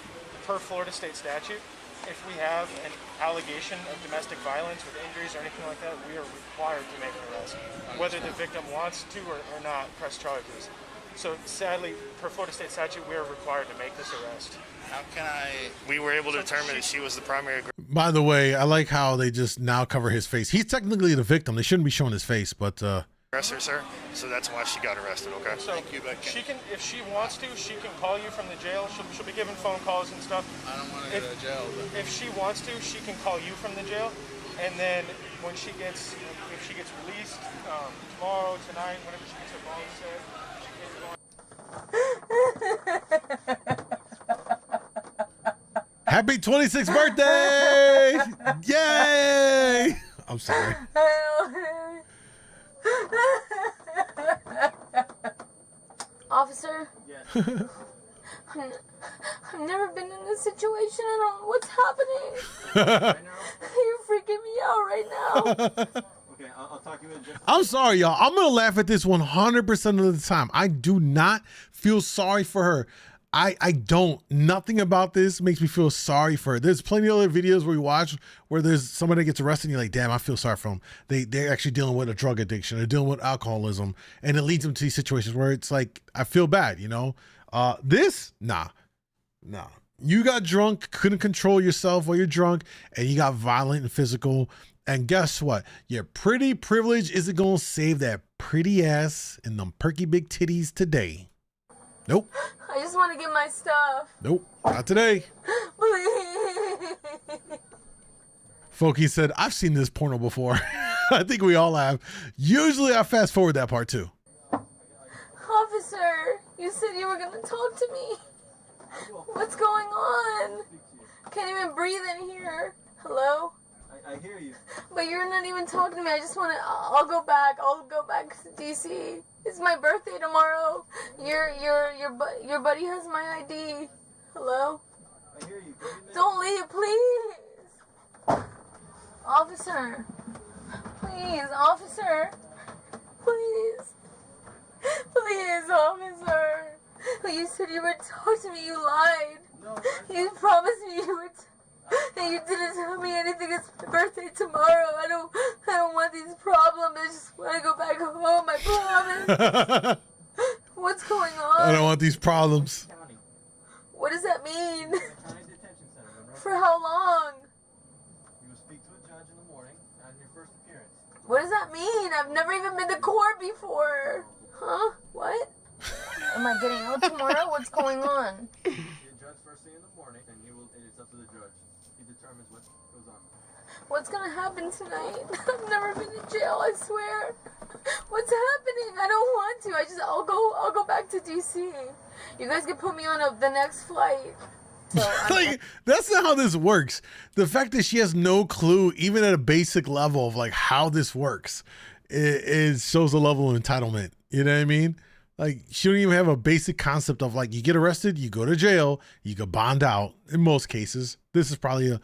per Florida state statute, if we have an allegation of domestic violence with injuries or anything like that, we are required to make an arrest, whether the victim wants to or not press charges. So sadly, per Florida state statute, we are required to make this arrest. How can I? We were able to determine that she was the primary. By the way, I like how they just now cover his face. He's technically the victim. They shouldn't be showing his face, but Aggressor, sir. So that's why she got arrested. Okay. So she can, if she wants to, she can call you from the jail. She'll be given phone calls and stuff. I don't want to go to jail. If she wants to, she can call you from the jail, and then when if she gets released tomorrow, tonight, whenever she gets her bond set, happy 26th birthday! Yay! I'm sorry. Officer? Yes. I've never been in this situation. I don't know what's happening. You're freaking me out right now. Okay, I'll talk to you in just. I'm sorry, y'all. I'm going to laugh at this 100% of the time. I do not feel sorry for her. I don't. Nothing about this makes me feel sorry for her. There's plenty of other videos where we watch where there's somebody that gets arrested and you're like, damn, I feel sorry for them. They're actually dealing with a drug addiction. They're dealing with alcoholism. And it leads them to these situations where it's like, I feel bad, you know? This? Nah. You got drunk, couldn't control yourself while you're drunk, and you got violent and physical. And guess what? Your pretty privilege isn't going to save that pretty ass and them perky big titties today. Nope. I just want to get my stuff. Nope. Not today. Please. Folky said, I've seen this porno before. I think we all have. Usually I fast forward that part too. Officer, you said you were going to talk to me. What's going on? Can't even breathe in here. Hello? I hear you. But you're not even talking to me. I just want to. I'll go back. I'll go back to DC. It's my birthday tomorrow. Your buddy has my ID. Hello? I hear you. Don't leave, please. Officer. Please, officer. Please. Please, officer. You said you would talk to me. You lied. No, you promised me you would. And you didn't tell me anything. It's my birthday tomorrow. I don't want these problems. I just want to go back home. I promise. What's going on? I don't want these problems. What does that mean? For how long? You will speak to a judge in the morning on your first appearance. What does that mean? I've never even been to court before. Huh? What? Am I getting out tomorrow? What's going on? The judge first thing in the morning, and it's up to the judge. He determines what goes on. What's gonna happen tonight? I've never been in jail, I swear. What's happening? I don't want to. I'll go back to DC. You guys can put me on the next flight. So like, that's not how this works. The fact that she has no clue, even at a basic level of like how this works, it shows a level of entitlement. You know what I mean? Like, she don't even have a basic concept of like, you get arrested, you go to jail, you can bond out. In most cases, this is probably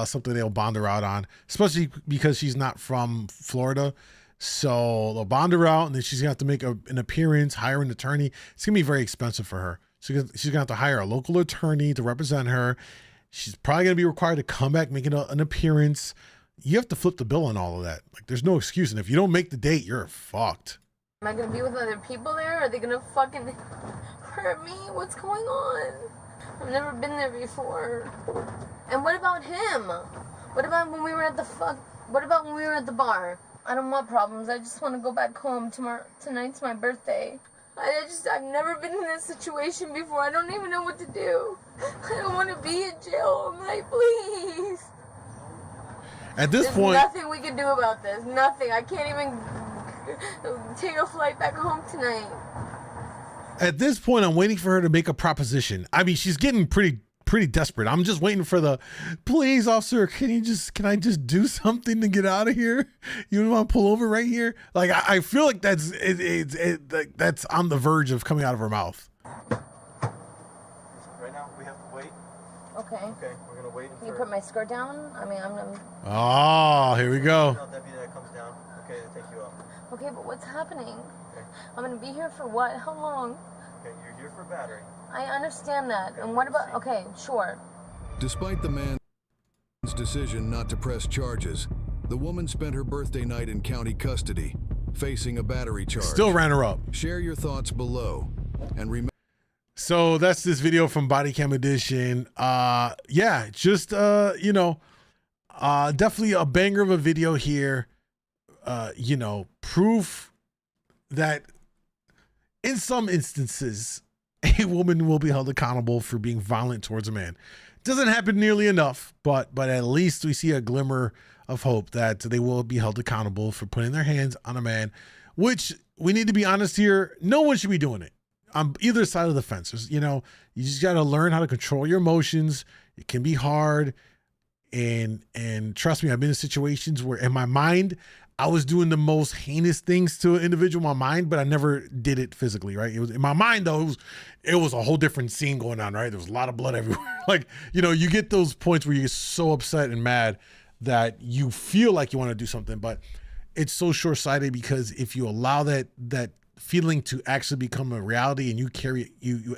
something they'll bond her out on, especially because she's not from Florida. So they'll bond her out, and then she's gonna have to make an appearance, hire an attorney. It's gonna be very expensive for her. She's gonna have to hire a local attorney to represent her. She's probably gonna be required to come back, making an appearance. You have to flip the bill on all of that. Like, there's no excuse, and if you don't make the date, you're fucked. am I gonna be with other people there? Are they gonna fucking hurt me? What's going on? I've never been there before. And what about him? What about when we were at the bar? I don't want problems. I just want to go back home tomorrow. Tonight's my birthday. I've never been in this situation before. I don't even know what to do. I don't want to be in jail all night, please. At this point, there's nothing we can do about this. Nothing. I can't even take a flight back home tonight. At this point, I'm waiting for her to make a proposition. I mean, she's getting pretty desperate. I'm just waiting for the, please, officer, can I just do something to get out of here? You want to pull over right here? Like, I feel like that's on the verge of coming out of her mouth. Right now, we have to wait. Okay. Okay, we're gonna wait. Can you put my skirt down? I mean, Oh, here we go. Deputy that comes down. Okay, to take you up. Okay, but what's happening? Okay. I'm gonna be here for what? How long? Okay, you're here for battery. I understand that. And what about, okay, sure. Despite the man's decision not to press charges, the woman spent her birthday night in county custody, facing a battery charge. Still ran her up. Share your thoughts below, and remember. So that's this video from Body Cam Edition. Yeah, just definitely a banger of a video here. Proof that in some instances, a woman will be held accountable for being violent towards a man. Doesn't happen nearly enough, but at least we see a glimmer of hope that they will be held accountable for putting their hands on a man, which, we need to be honest here, no one should be doing it on either side of the fence. You just got to learn how to control your emotions. It can be hard. And trust me, I've been in situations where in my mind, I was doing the most heinous things to an individual in my mind, but I never did it physically, right? It was in my mind though, it was a whole different scene going on, right? There was a lot of blood everywhere. Like, you get those points where you're so upset and mad that you feel like you want to do something, but it's so short-sighted, because if you allow that feeling to actually become a reality and you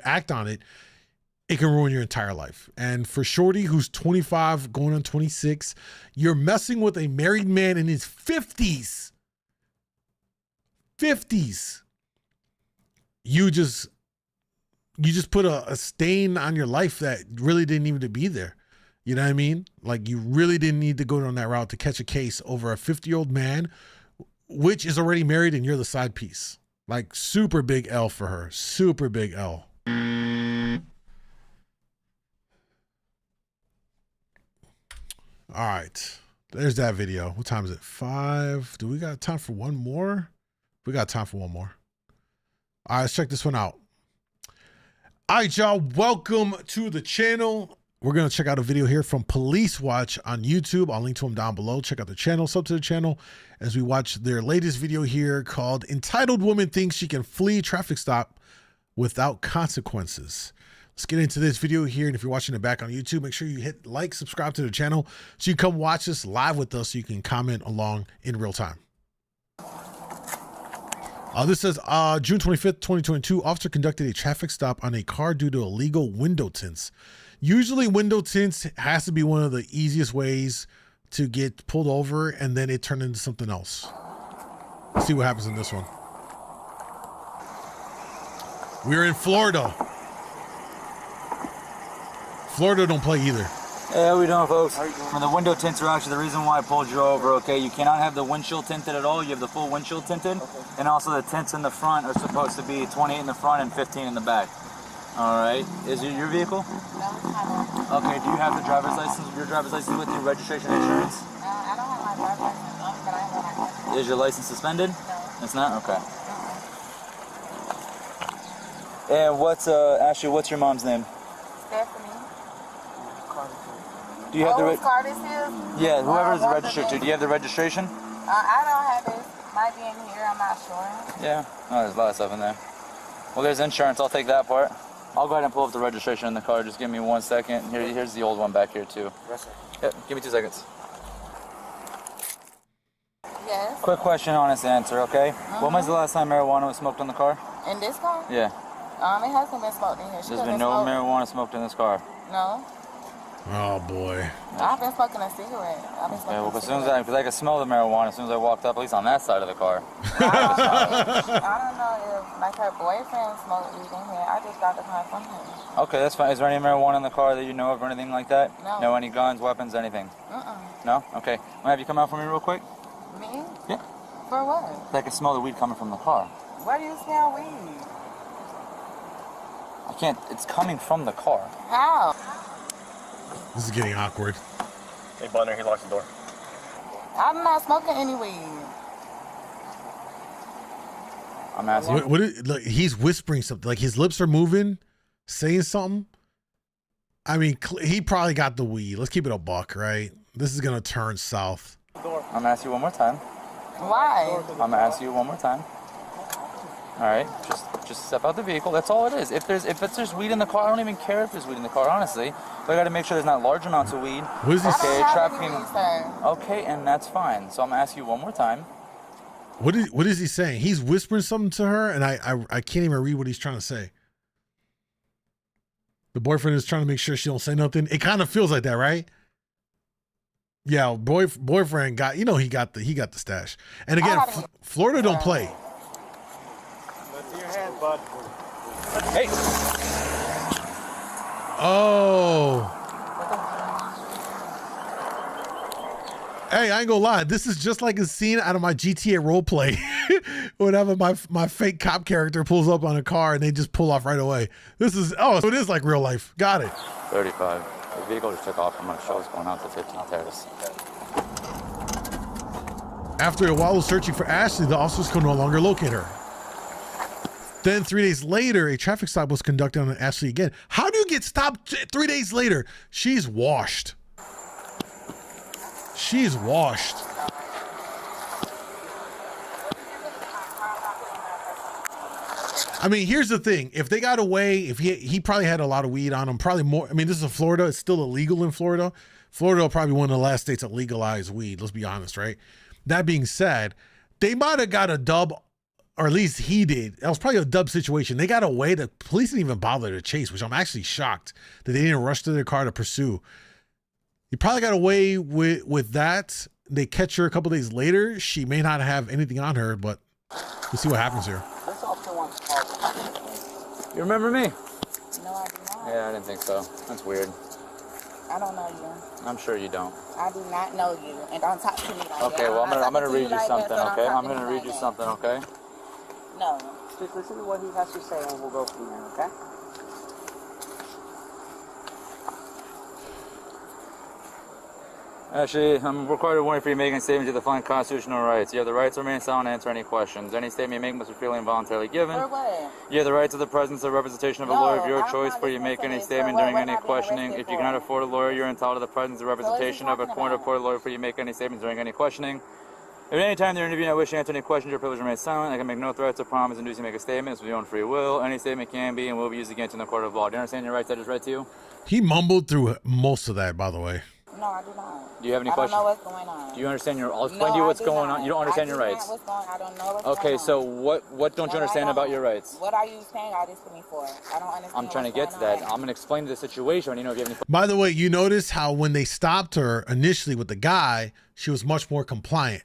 act on it, it can ruin your entire life. And for Shorty, who's 25 going on 26, you're messing with a married man in his 50s. You just put a stain on your life that really didn't even to be there. You know what I mean? Like, you really didn't need to go down that route to catch a case over a 50-year-old man, which is already married, and you're the side piece. Like, super big L for her. Super big L. All right, there's that video. What time is it? 5. Do we got time for one more? We got time for one more. All right, let's check this one out. All right, y'all, welcome to the channel. We're going to check out a video here from Police Watch on YouTube. I'll link to them down below. Check out the channel, sub to the channel as we watch their latest video here called Entitled Woman Thinks She Can Flee Traffic Stop Without Consequences. Let's get into this video here. And if you're watching it back on YouTube, make sure you hit like, subscribe to the channel so you can come watch this live with us so you can comment along in real time. This says, June 25th, 2022, officer conducted a traffic stop on a car due to illegal window tints. Usually window tints has to be one of the easiest ways to get pulled over, and then it turned into something else. Let's see what happens in this one. We're in Florida. Florida don't play either. Yeah, we don't, folks. And the window tints are actually the reason why I pulled you over, okay? You cannot have the windshield tinted at all. You have the full windshield tinted. Okay. And also the tints in the front are supposed to be 28 in the front and 15 in the back. All right. Is it your vehicle? No, it's not. Okay, do you have the driver's license, your driver's license with your registration insurance? Is your license suspended? No. It's not? Okay. And what's, Ashley, what's your mom's name? Stephanie. Do you have the car this is? Yeah, whoever's registered to. Do you have the registration? I don't have it. Might be in here, I'm not sure. Yeah. Oh, there's a lot of stuff in there. Well, there's insurance. I'll take that part. I'll go ahead and pull up the registration in the car. Just give me 1 second. Here's the old one back here, too. Yes, sir. Yep, give me 2 seconds. Yes. Quick question, honest answer, okay? When was the last time marijuana was smoked in the car? In this car? Yeah. It hasn't been smoked in here. There's been no marijuana smoked in this car. No. Oh boy. I've been smoking a cigarette. I've been smoking Yeah, well, as soon as because I could smell the marijuana as soon as I walked up, at least on that side of the car. I don't know if like her boyfriend smoked weed in here. I just got the car from him. Okay, that's fine. Is there any marijuana in the car that you know of or anything like that? No. No, any guns, weapons, anything? No? Okay. Can I have you come out for me real quick? Me? Yeah. For what? I can smell the weed coming from the car. Where do you smell weed? I can't. It's coming from the car. How? This is getting awkward. Hey, Bunner, he locked the door. I'm not smoking any weed. I'm asking. Like, he's whispering something. Like his lips are moving, saying something. I mean, he probably got the weed. Let's keep it a buck, right? This is gonna turn south. I'm gonna ask you one more time. Why? I'm gonna ask you one more time. All right, just step out the vehicle. That's all it is. If there's weed in the car, I don't even care if there's weed in the car, honestly. But I got to make sure there's not large amounts of weed. What is this? Okay, trafficking. Okay, and that's fine. So I'm gonna ask you one more time. What is he saying? He's whispering something to her, and I can't even read what he's trying to say. The boyfriend is trying to make sure she don't say nothing. It kind of feels like that, right? Yeah, boyfriend got, he got the stash. And again, Florida don't play. Let's see your hand, bud. Hey. Oh. Hey, I ain't gonna lie. This is just like a scene out of my GTA roleplay. Whenever my fake cop character pulls up on a car and they just pull off right away. So it is like real life. Got it. 35. The vehicle just took off from my show. It's going out to 15 Terrace. After a while of searching for Ashley, the officers could no longer locate her. Then 3 days later, a traffic stop was conducted on Ashley again. How do you get stopped 3 days later? She's washed. She's washed. I mean, here's the thing. If they got away, if he probably had a lot of weed on him, probably more. I mean, this is Florida. It's still illegal in Florida. Florida probably one of the last states that legalized weed. Let's be honest, right? That being said, they might have got a dub, or at least he did. That was probably a dub situation. They got away. The police didn't even bother to chase, which I'm actually shocked that they didn't rush to their car to pursue. He probably got away with that. They catch her a couple days later. She may not have anything on her, but we'll see what happens here. You remember me? No, I do not. Yeah, I didn't think so. That's weird. I don't know you. I'm sure you don't. I do not know you, and don't talk to me like that. Okay, well, I'm gonna read you like something, that, so okay? don't I'm talk to gonna me read you like something, okay? No. Just listen to what he has to say and we'll go from there, okay? Actually, I'm required to warn you for you making a statement to the following constitutional rights. You have the right to remain silent and answer any questions. Any statement you make must be freely and voluntarily given. For what? You have the right to the presence or representation of a lawyer of your choice for you make any statement during any questioning. If you cannot afford a lawyer, you're entitled to the presence or representation of a court-appointed lawyer for you make any statements during any questioning. If at any time during the interview you not wish to answer any questions, your privilege remains silent. I can make no threats or promises inducing you to make a statement. It's with your own free will. Any statement can be and will be used against you in the court of law. Do you understand your rights I just read to you? He mumbled through most of that, by the way. No, I do not. Do you have any I questions? don't know what's going on. Do you understand your? I'll explain to you what's going on. You don't understand your rights. I don't know what's Okay, going on. so what don't you understand about your rights? What are you saying all this to me for? I don't understand. I'm trying to get to that. I'm gonna explain the situation. You know, if you have any. By the way, you notice how when they stopped her initially with the guy, she was much more compliant.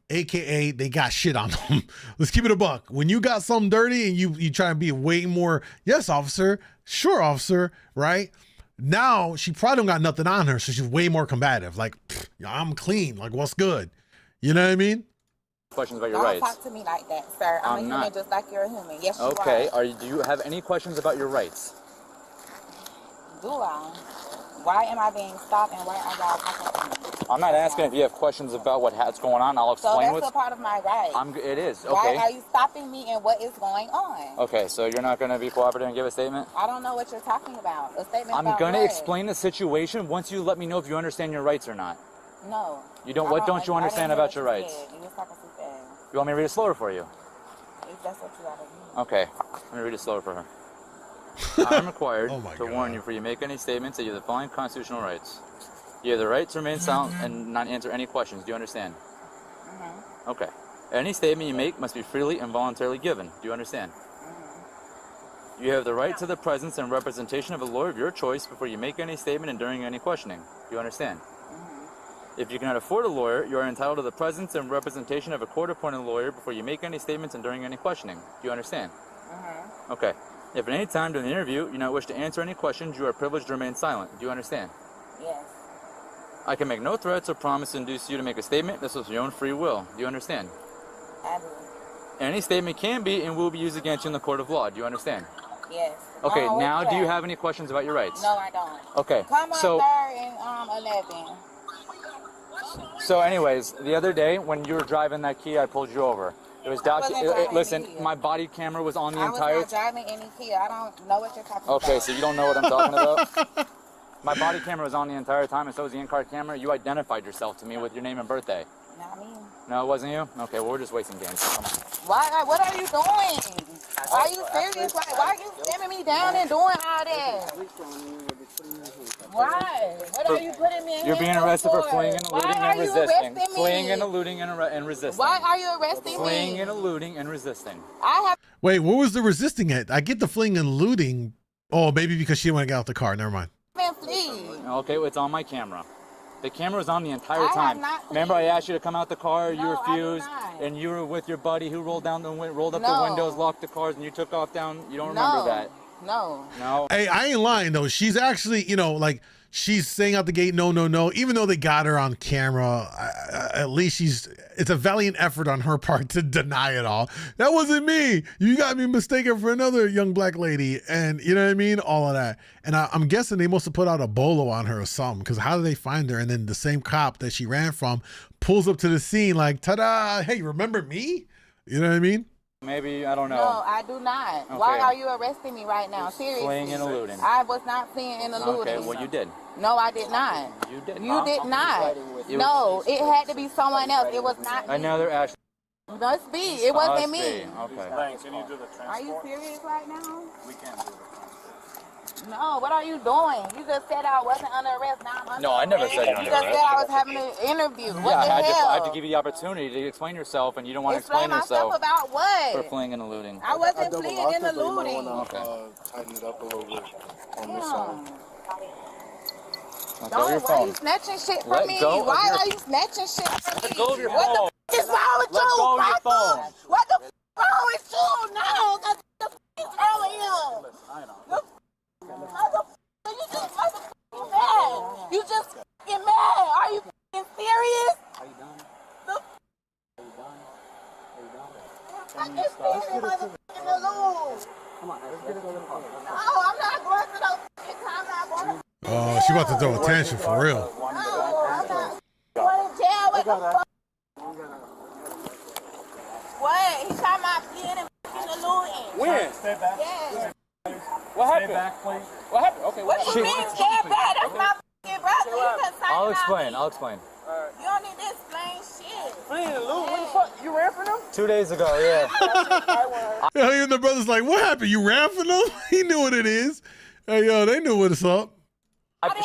AKA, they got shit on them. Let's keep it a buck. When you got something dirty and you try to be way more, yes, officer, sure, officer, right? Now she probably don't got nothing on her, so she's way more combative. Like, I'm clean. Like, what's good? You know what I mean? Questions about your Don't rights. talk to me like that, sir. I'm a human not. just like you're a human. Yes, you Okay. are. Do you have any questions about your rights? Do I? Why am I being stopped and why are y'all talking to me? I'm not asking if you have questions about what's going on. I'll So explain that's a part of my right. It is, okay. Why are you stopping me and what is going on? Okay, so you're not going to be cooperative and give a statement? I don't know what you're talking about. A statement I'm about going to what? explain the situation once you let me know if you understand your rights or not. No. You don't. What don't you understand about your rights? You just talking too fast. You want me to read it slower for you? If that's what you gotta do. Okay, let me read it slower for her. I'm required Oh my to God. warn you before you make any statements that you have the following constitutional rights. You have the right to remain silent and not answer any questions. Do you understand? Mm-hmm. Okay. Any statement you make must be freely and voluntarily given. Do you understand? Mm-hmm. You have the right to the presence and representation of a lawyer of your choice before you make any statement and during any questioning. Do you understand? Mm-hmm. If you cannot afford a lawyer, you are entitled to the presence and representation of a court-appointed lawyer before you make any statements and during any questioning. Do you understand? Mm-hmm. Okay. If at any time during the interview you do not wish to answer any questions, you are privileged to remain silent. Do you understand? Yes. I can make no threats or promise to induce you to make a statement. This is your own free will. Do you understand? I do. Any statement can be and will be used against you in the court of law. Do you understand? Yes. Okay, now do you have? have any questions about your rights? No, I don't. Okay, Come on, so 3rd and 11. so anyways, the other day when you were driving that Kia, I pulled you over. It was listen, my body camera was on the entire. I was not driving any Kia. I don't know what you're talking about. Okay, so you don't know what I'm talking about? My body camera was on the entire time, and so was the in-car camera. You identified yourself to me with your name and birthday. Not me. No, it wasn't you? Okay, well, we're just wasting games. Come on. Why? What are you doing? Are you serious? Why are you staring me down and doing all that? Why? What are you putting me in You're being handcuffs arrested for fleeing and eluding and resisting. Fleeing and eluding and resisting. Why are you arresting me? Fleeing and eluding and resisting. I have. Wait, what was the resisting at? I get the fleeing and looting. Oh, maybe because she didn't want to get out the car. Never mind. Okay, well, it's on my camera. The camera was on the entire I have time. not Remember, I asked you to come out the car. You No, I did refused, not. and you were with your buddy who rolled up the No. windows, locked the cars, and you took off down. You don't remember that? No. No. Hey, I ain't lying though. She's actually, like she's saying out the gate, no, no, no. Even though they got her on camera, at least it's a valiant effort on her part to deny it all. That wasn't me. You got me mistaken for another young black lady. And you know what I mean? All of that. And I'm guessing they must have put out a bolo on her or something, because how did they find her? And then the same cop that she ran from pulls up to the scene like, ta-da, hey, remember me? You know what I mean? Maybe, I don't know. No, I do not. Okay. Why are you arresting me right now? Seriously. Fleeing and eluding. I was not fleeing and eluding. Okay, well, you did. No, I did not. You did. You did not. No, it had to be someone else. It was not me. Another Ashley. Must be. It wasn't me. Okay. Can you do the transport? Are you serious right now? We can't do it. No, what are you doing? You just said I wasn't under arrest. Now I'm under No, I never arrest. said you're under You just arrest. said I was having an interview. What Yeah, the I hell? had to give you the opportunity to explain yourself, and you don't want to Explain explain myself yourself about what? for fleeing and eluding. I wasn't fleeing and eluding. Okay. Tighten it up a little bit on this Damn. side. Let go of your Don't, why phone. you snatching shit from Let me? go of Why your- are you snatching shit from me? Let go of your What phone. the f is wrong with Let you? go of your Michael? phone. What the f is wrong with you? No, what the f is wrong with you? You just motherfucking mad. You just f***ing mad. Are you f***ing serious? Are you done? The f***. Are you done? I can feel it, motherfucking alone. Come on, let's get it over the phone. No, I'm not going to no f***ing time. I'm not going to. Oh, she about to throw attention for real. No, I'm not going to jail. What the fuck? What? He shot my kid and f***ing eluding. When? Stay back. Yes. What happened? Stay back, please. What happened? Okay, What you mean stand back? That's my f***ing brother. You can say I'll about explain. me. I'll explain. You don't need to explain shit. Fleeing and eluding? What the fuck? You ran from them? 2 days ago, yeah. Yeah, and the brother's like, what happened? You ran for them? He knew what it is. Hey, yo, they knew what's up.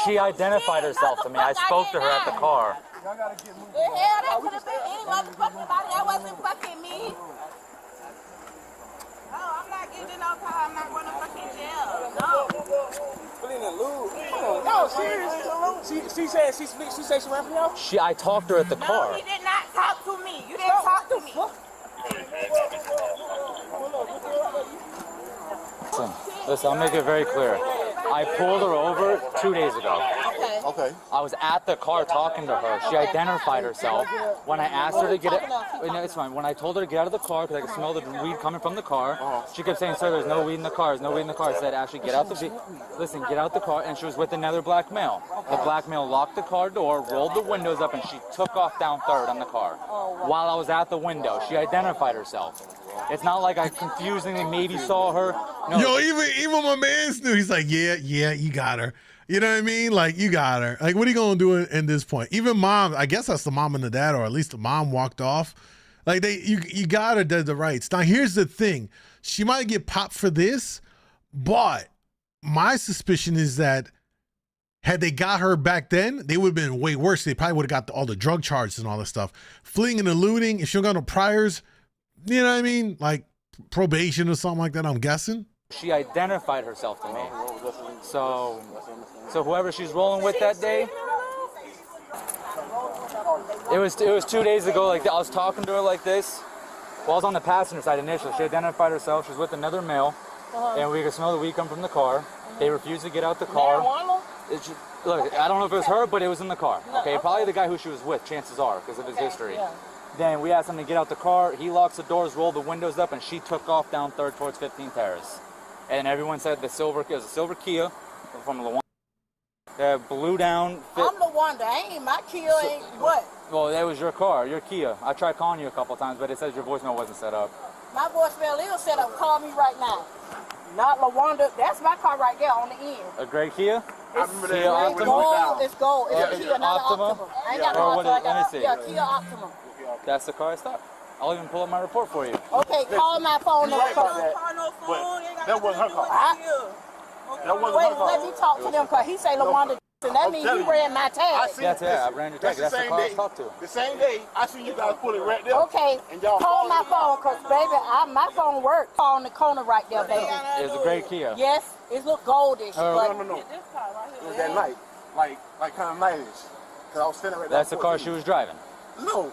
She identified herself to me. I spoke to her at the car. The hell, that could have been any motherfucking body. That wasn't fucking me. No, I'm not getting in no car. I'm not going to fucking jail. No. Fleeing and eluding? No, serious. She said she ran from y'all? I talked to her at the No, car. he did not talk to me. You didn't talk to me. Listen, I'll make it very clear. I pulled her over 2 days ago. Okay. Okay. I was at the car talking to her. She identified herself. When I asked her to get it, no, it's fine. When I told her to get out of the car because I could smell the weed coming from the car, she kept saying, "Sir, there's no weed in the car. There's no weed in the car." I said, "Ashley, get out listen, get out the car." And she was with another black male. The black male locked the car door, rolled the windows up, and she took off down third on the car. While I was at the window, she identified herself. It's not like I confusingly maybe saw her. No. Yo, even my man knew. He's like, yeah, you got her. You know what I mean? Like, you got her. Like, what are you going to do in this point? Even mom, I guess that's the mom and the dad, or at least the mom walked off. Like, you got her dead to rights. Now, here's the thing. She might get popped for this, but my suspicion is that had they got her back then, they would have been way worse. They probably would have got all the drug charges and all this stuff. Fleeing and eluding, if she don't got no priors, you know what I mean? Like probation or something like that, I'm guessing. She identified herself to me. So whoever she's rolling with that day, it was 2 days ago. Like I was talking to her like this. Well, I was on the passenger side initially. She identified herself. She was with another male, and we could smell the weed come from the car. They refused to get out the car. Look, I don't know if it was her, but it was in the car. Okay, probably the guy who she was with, chances are, because of his history. Then we asked him to get out the car. He locks the doors, rolled the windows up, and she took off down third towards 15 Terrace. And everyone said it was a silver Kia from LaWanda. Blew down. I'm LaWanda. Ain't my Kia ain't what? Well, that was your car, your Kia. I tried calling you a couple times, but it says your voicemail wasn't set up. My voicemail is set up. Call me right now. Not LaWanda. That's my car right there on the end. A gray Kia? Kia Optima. It's gold. It's a Kia, not an Optima. I ain't got no Optima. Let me see. Yeah, Kia Optima. That's the car I stopped. I'll even pull up my report for you. Okay, call my phone number. That wasn't her car. That wasn't her car. Let me talk to them because he say LaWanda. And that means you ran my tag. I ran your tag. That's the car I talked to. The same day, I seen you guys pull it right there. Okay, call my phone because, baby, my phone works on the corner right there, baby. It's a gray Kia. Yes, it look goldish. No. It was that night. Like kind of nightish. Because I was standing right there. That's the car she was driving. No.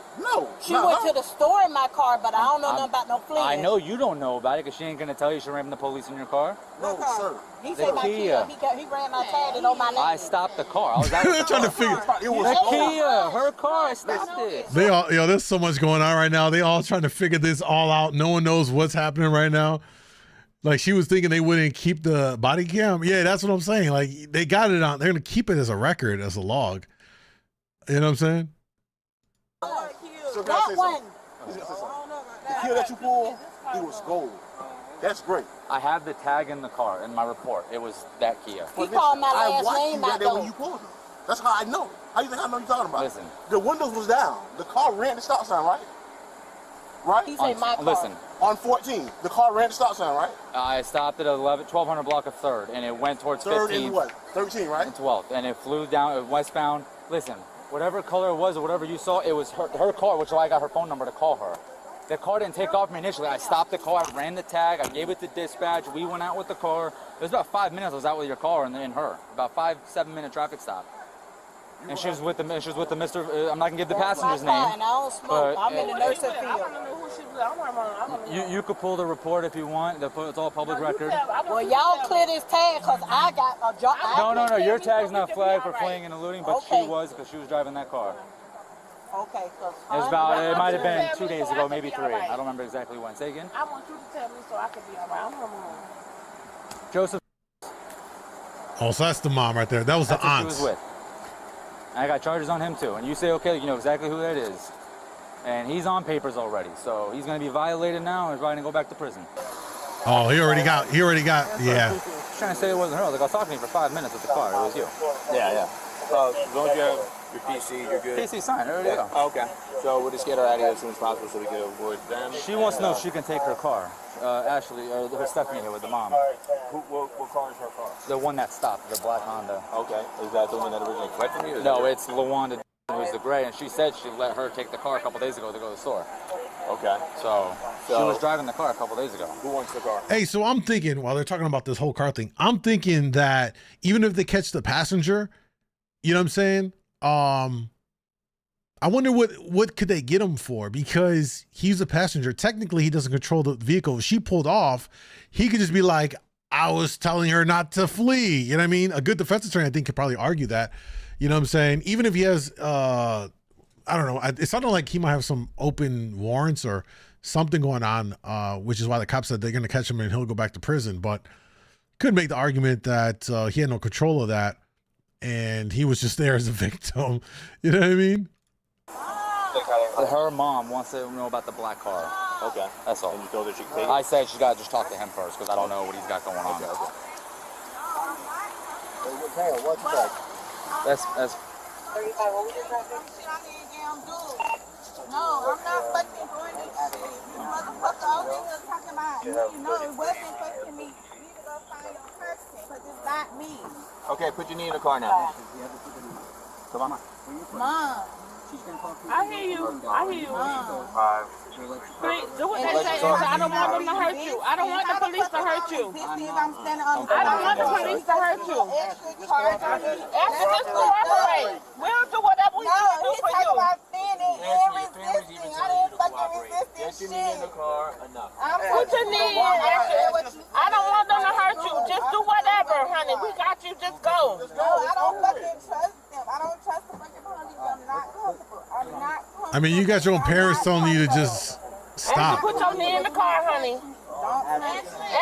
She went to the store in my car, but I don't know nothing about no fleeing. I know you don't know about it because she ain't going to tell you she ran the police in your car. No, sir. He said my Kia. He ran my tag and on my name. I stopped the car. I was out trying to figure it was the Kia, her car. I stopped it. They all, there's so much going on right now. They all trying to figure this all out. No one knows what's happening right now. Like she was thinking they wouldn't keep the body cam. Yeah, that's what I'm saying. Like they got it on. They're gonna keep it as a record, as a log. You know what I'm saying? So that one. The Kia that you pulled, it was gold. That's great. I have the tag in the car in my report. It was that Kia. He called my last name out there when you pulled it. That's how I know. How you think I know you're talking about? Listen. The windows was down. The car ran the stop sign, right? Right? He said my car. Listen. On 14, the car ran the stop sign, right? I stopped at 1200 block of 3rd, and it went towards 15th. 3rd and what? 13, right? And 12th, and it flew down westbound. Listen, whatever color it was or whatever you saw, it was her car, which is why I got her phone number to call her. The car didn't take off me initially. I stopped the car, I ran the tag, I gave it to dispatch, we went out with the car. It was about 5 minutes I was out with your car and her. About 5-7 minute traffic stop. And she was with the Mr. I'm not gonna give the passenger's name. And I don't smoke. I'm in the nursing field. You could pull the report if you want. It's all public record. Well, y'all clear this tag because I got a job. No. Your tag's not flagged for fleeing and eluding, but she was because she was driving that car. Okay. It might have been 2 days ago, maybe 3. I don't remember exactly when. Say again. I want you to tell me so I can be around her mom. Joseph. Oh, so that's the mom right there. That was the aunt. Who she was with. I got charges on him too, and you say okay, you know exactly who that is, and he's on papers already, so he's going to be violated now, and he's probably going to go back to prison. Oh, he already got, yeah. He's trying to say it wasn't her. Like I was talking to you for 5 minutes with the car. It was you. Yeah. As long as you have your PC, you're good. PC signed. There we go. Oh, okay. So we'll just get her out of here as soon as possible so we can avoid them. She wants to know if she can take her car. Ashley, or her Stephanie here with the mom. What car is her car? The one that stopped, the black Honda. Okay. Is that the one that originally fled from you? No, it's LaWanda, who's the gray, and she said she let her take the car a couple days ago to go to the store. Okay. So she was driving the car a couple days ago. Who wants the car? Hey, so I'm thinking, while they're talking about this whole car thing, I'm thinking that even if they catch the passenger, you know what I'm saying? I wonder what could they get him for, because he's a passenger. Technically, he doesn't control the vehicle. If she pulled off, he could just be like, I was telling her not to flee. You know what I mean? A good defense attorney, I think, could probably argue that. You know what I'm saying? Even if he has, I don't know, it sounded like he might have some open warrants or something going on, which is why the cops said they're going to catch him and he'll go back to prison. But could make the argument that he had no control of that and he was just there as a victim. You know what I mean? Her mom wants to know about the black car. Okay. That's all. And you told her she could take it? I said she's got to just talk to him first because I don't know what he's got going on. Okay. What's that? That's 35, what was your traffic? No, I'm not fucking doing this shit. You motherfucker over here talking about me. No, it wasn't fucking me. You need to go find your person, because it's not me. Okay, put your knee in the car now. Come on. Mom. I hear you. I hear you. Please, do what they say. I don't want them to hurt you. I don't want the police to hurt you. I don't want the police to hurt you. Ask them to cooperate. We'll do whatever we need to do for you. Get your knee in the car. Enough. Put your knee in. I don't want them to hurt you. Just do whatever, honey. We got you. Just go. No, I don't fucking trust them. I don't trust the fucking police. I'm not comfortable. I'm not comfortable. I mean, you got your own parents telling you to just stop. Put your knee in the car, honey.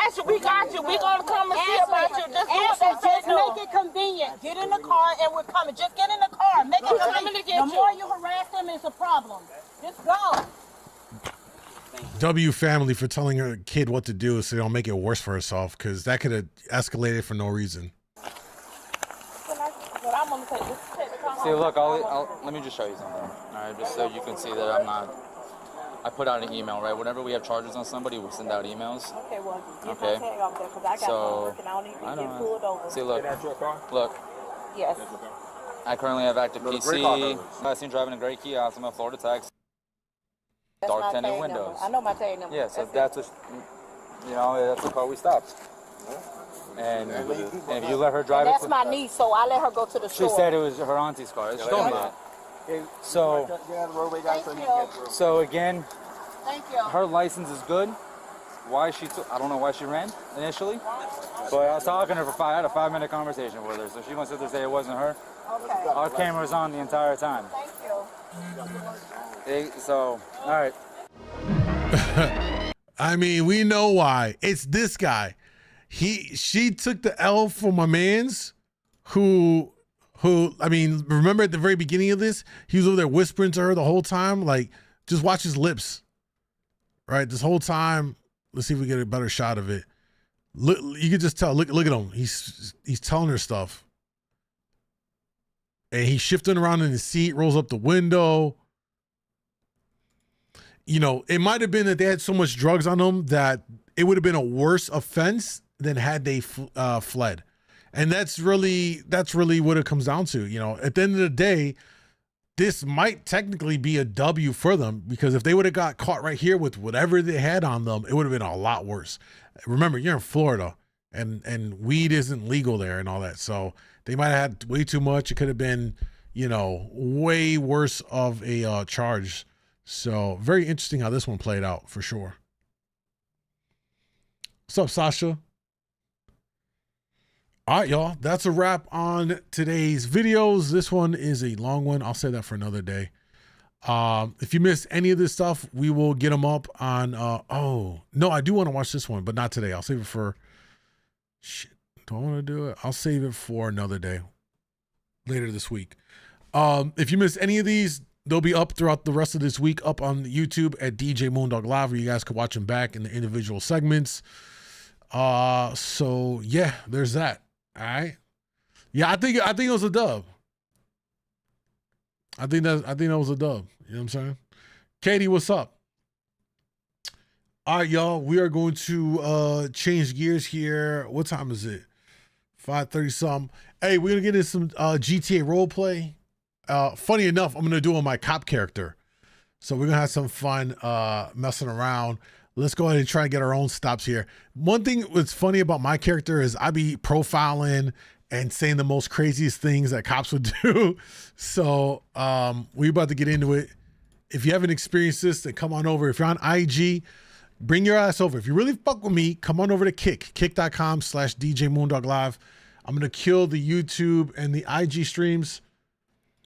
Ashley, we got you. We gonna come and see about you. Just do what they say. Just make it convenient. Get in the car and we're coming. Just get in the car. Make it convenient. The more you harass them, it's a problem. Just go. W family for telling her kid what to do so they don't make it worse for herself, because that could have escalated for no reason. See, look, let me just show you something. All right, just so you can see that I'm not. I put out an email, right? Whenever we have charges on somebody, we send out emails. Okay, well, get Okay. my tag off there because I got So, work and I don't even I get know. pulled over. See, look. Yes. I currently have active No, the PC. gray car numbers. I seen driving a gray Kia. I'm a Florida tax. That's Dark my tinted tag windows. number. I know my tag number. Yeah, so that's the car we stopped. And if you let her drive That's it, my niece, so I let her go to the store. she said it was her auntie's car. She told me that. So, so again, Thank you. her license is good. Why she I don't know why she ran initially, but I was talking to her I had a 5-minute conversation with her, so she wants to say it wasn't her. Okay. Our camera was on the entire time. Thank you. So, all right. I mean, we know why. It's this guy. She took the L for my mans who, I mean, remember at the very beginning of this, he was over there whispering to her the whole time, like, just watch his lips, right? This whole time. Let's see if we get a better shot of it. Look, you can just tell, look at him. He's telling her stuff. And he's shifting around in his seat, rolls up the window. You know, it might have been that they had so much drugs on them that it would have been a worse offense than had they fled. And that's really what it comes down to. You know, at the end of the day, this might technically be a W for them, because if they would have got caught right here with whatever they had on them, it would have been a lot worse. Remember, you're in Florida and weed isn't legal there and all that. So they might have had way too much. It could have been, you know, way worse of a charge. So very interesting how this one played out for sure. What's up, Sasha? All right, y'all. That's a wrap on today's videos. This one is a long one. I'll say that for another day. If you missed any of this stuff, we will get them up on, oh, no, I do want to watch this one, but not today. I'll save it for, shit, do I want to do it? I'll save it for another day, later this week. If you missed any of these, they'll be up throughout the rest of this week up on YouTube at djmoondawglive, where you guys can watch them back in the individual segments. So yeah, there's that. All right. Yeah, I think it was a dub. I think that was a dub. You know what I'm saying? Katie, what's up? All right, y'all. We are going to change gears here. What time is it? 5:30 something. Hey, we're gonna get into some GTA role play. Funny enough, I'm gonna do it on my cop character. So we're gonna have some fun messing around. Let's go ahead and try and get our own stops here. One thing that's funny about my character is I be profiling and saying the most craziest things that cops would do. So we're about to get into it. If you haven't experienced this, then come on over. If you're on IG, bring your ass over. If you really fuck with me, come on over to kick.com/djmoondawglive. I'm going to kill the YouTube and the IG streams.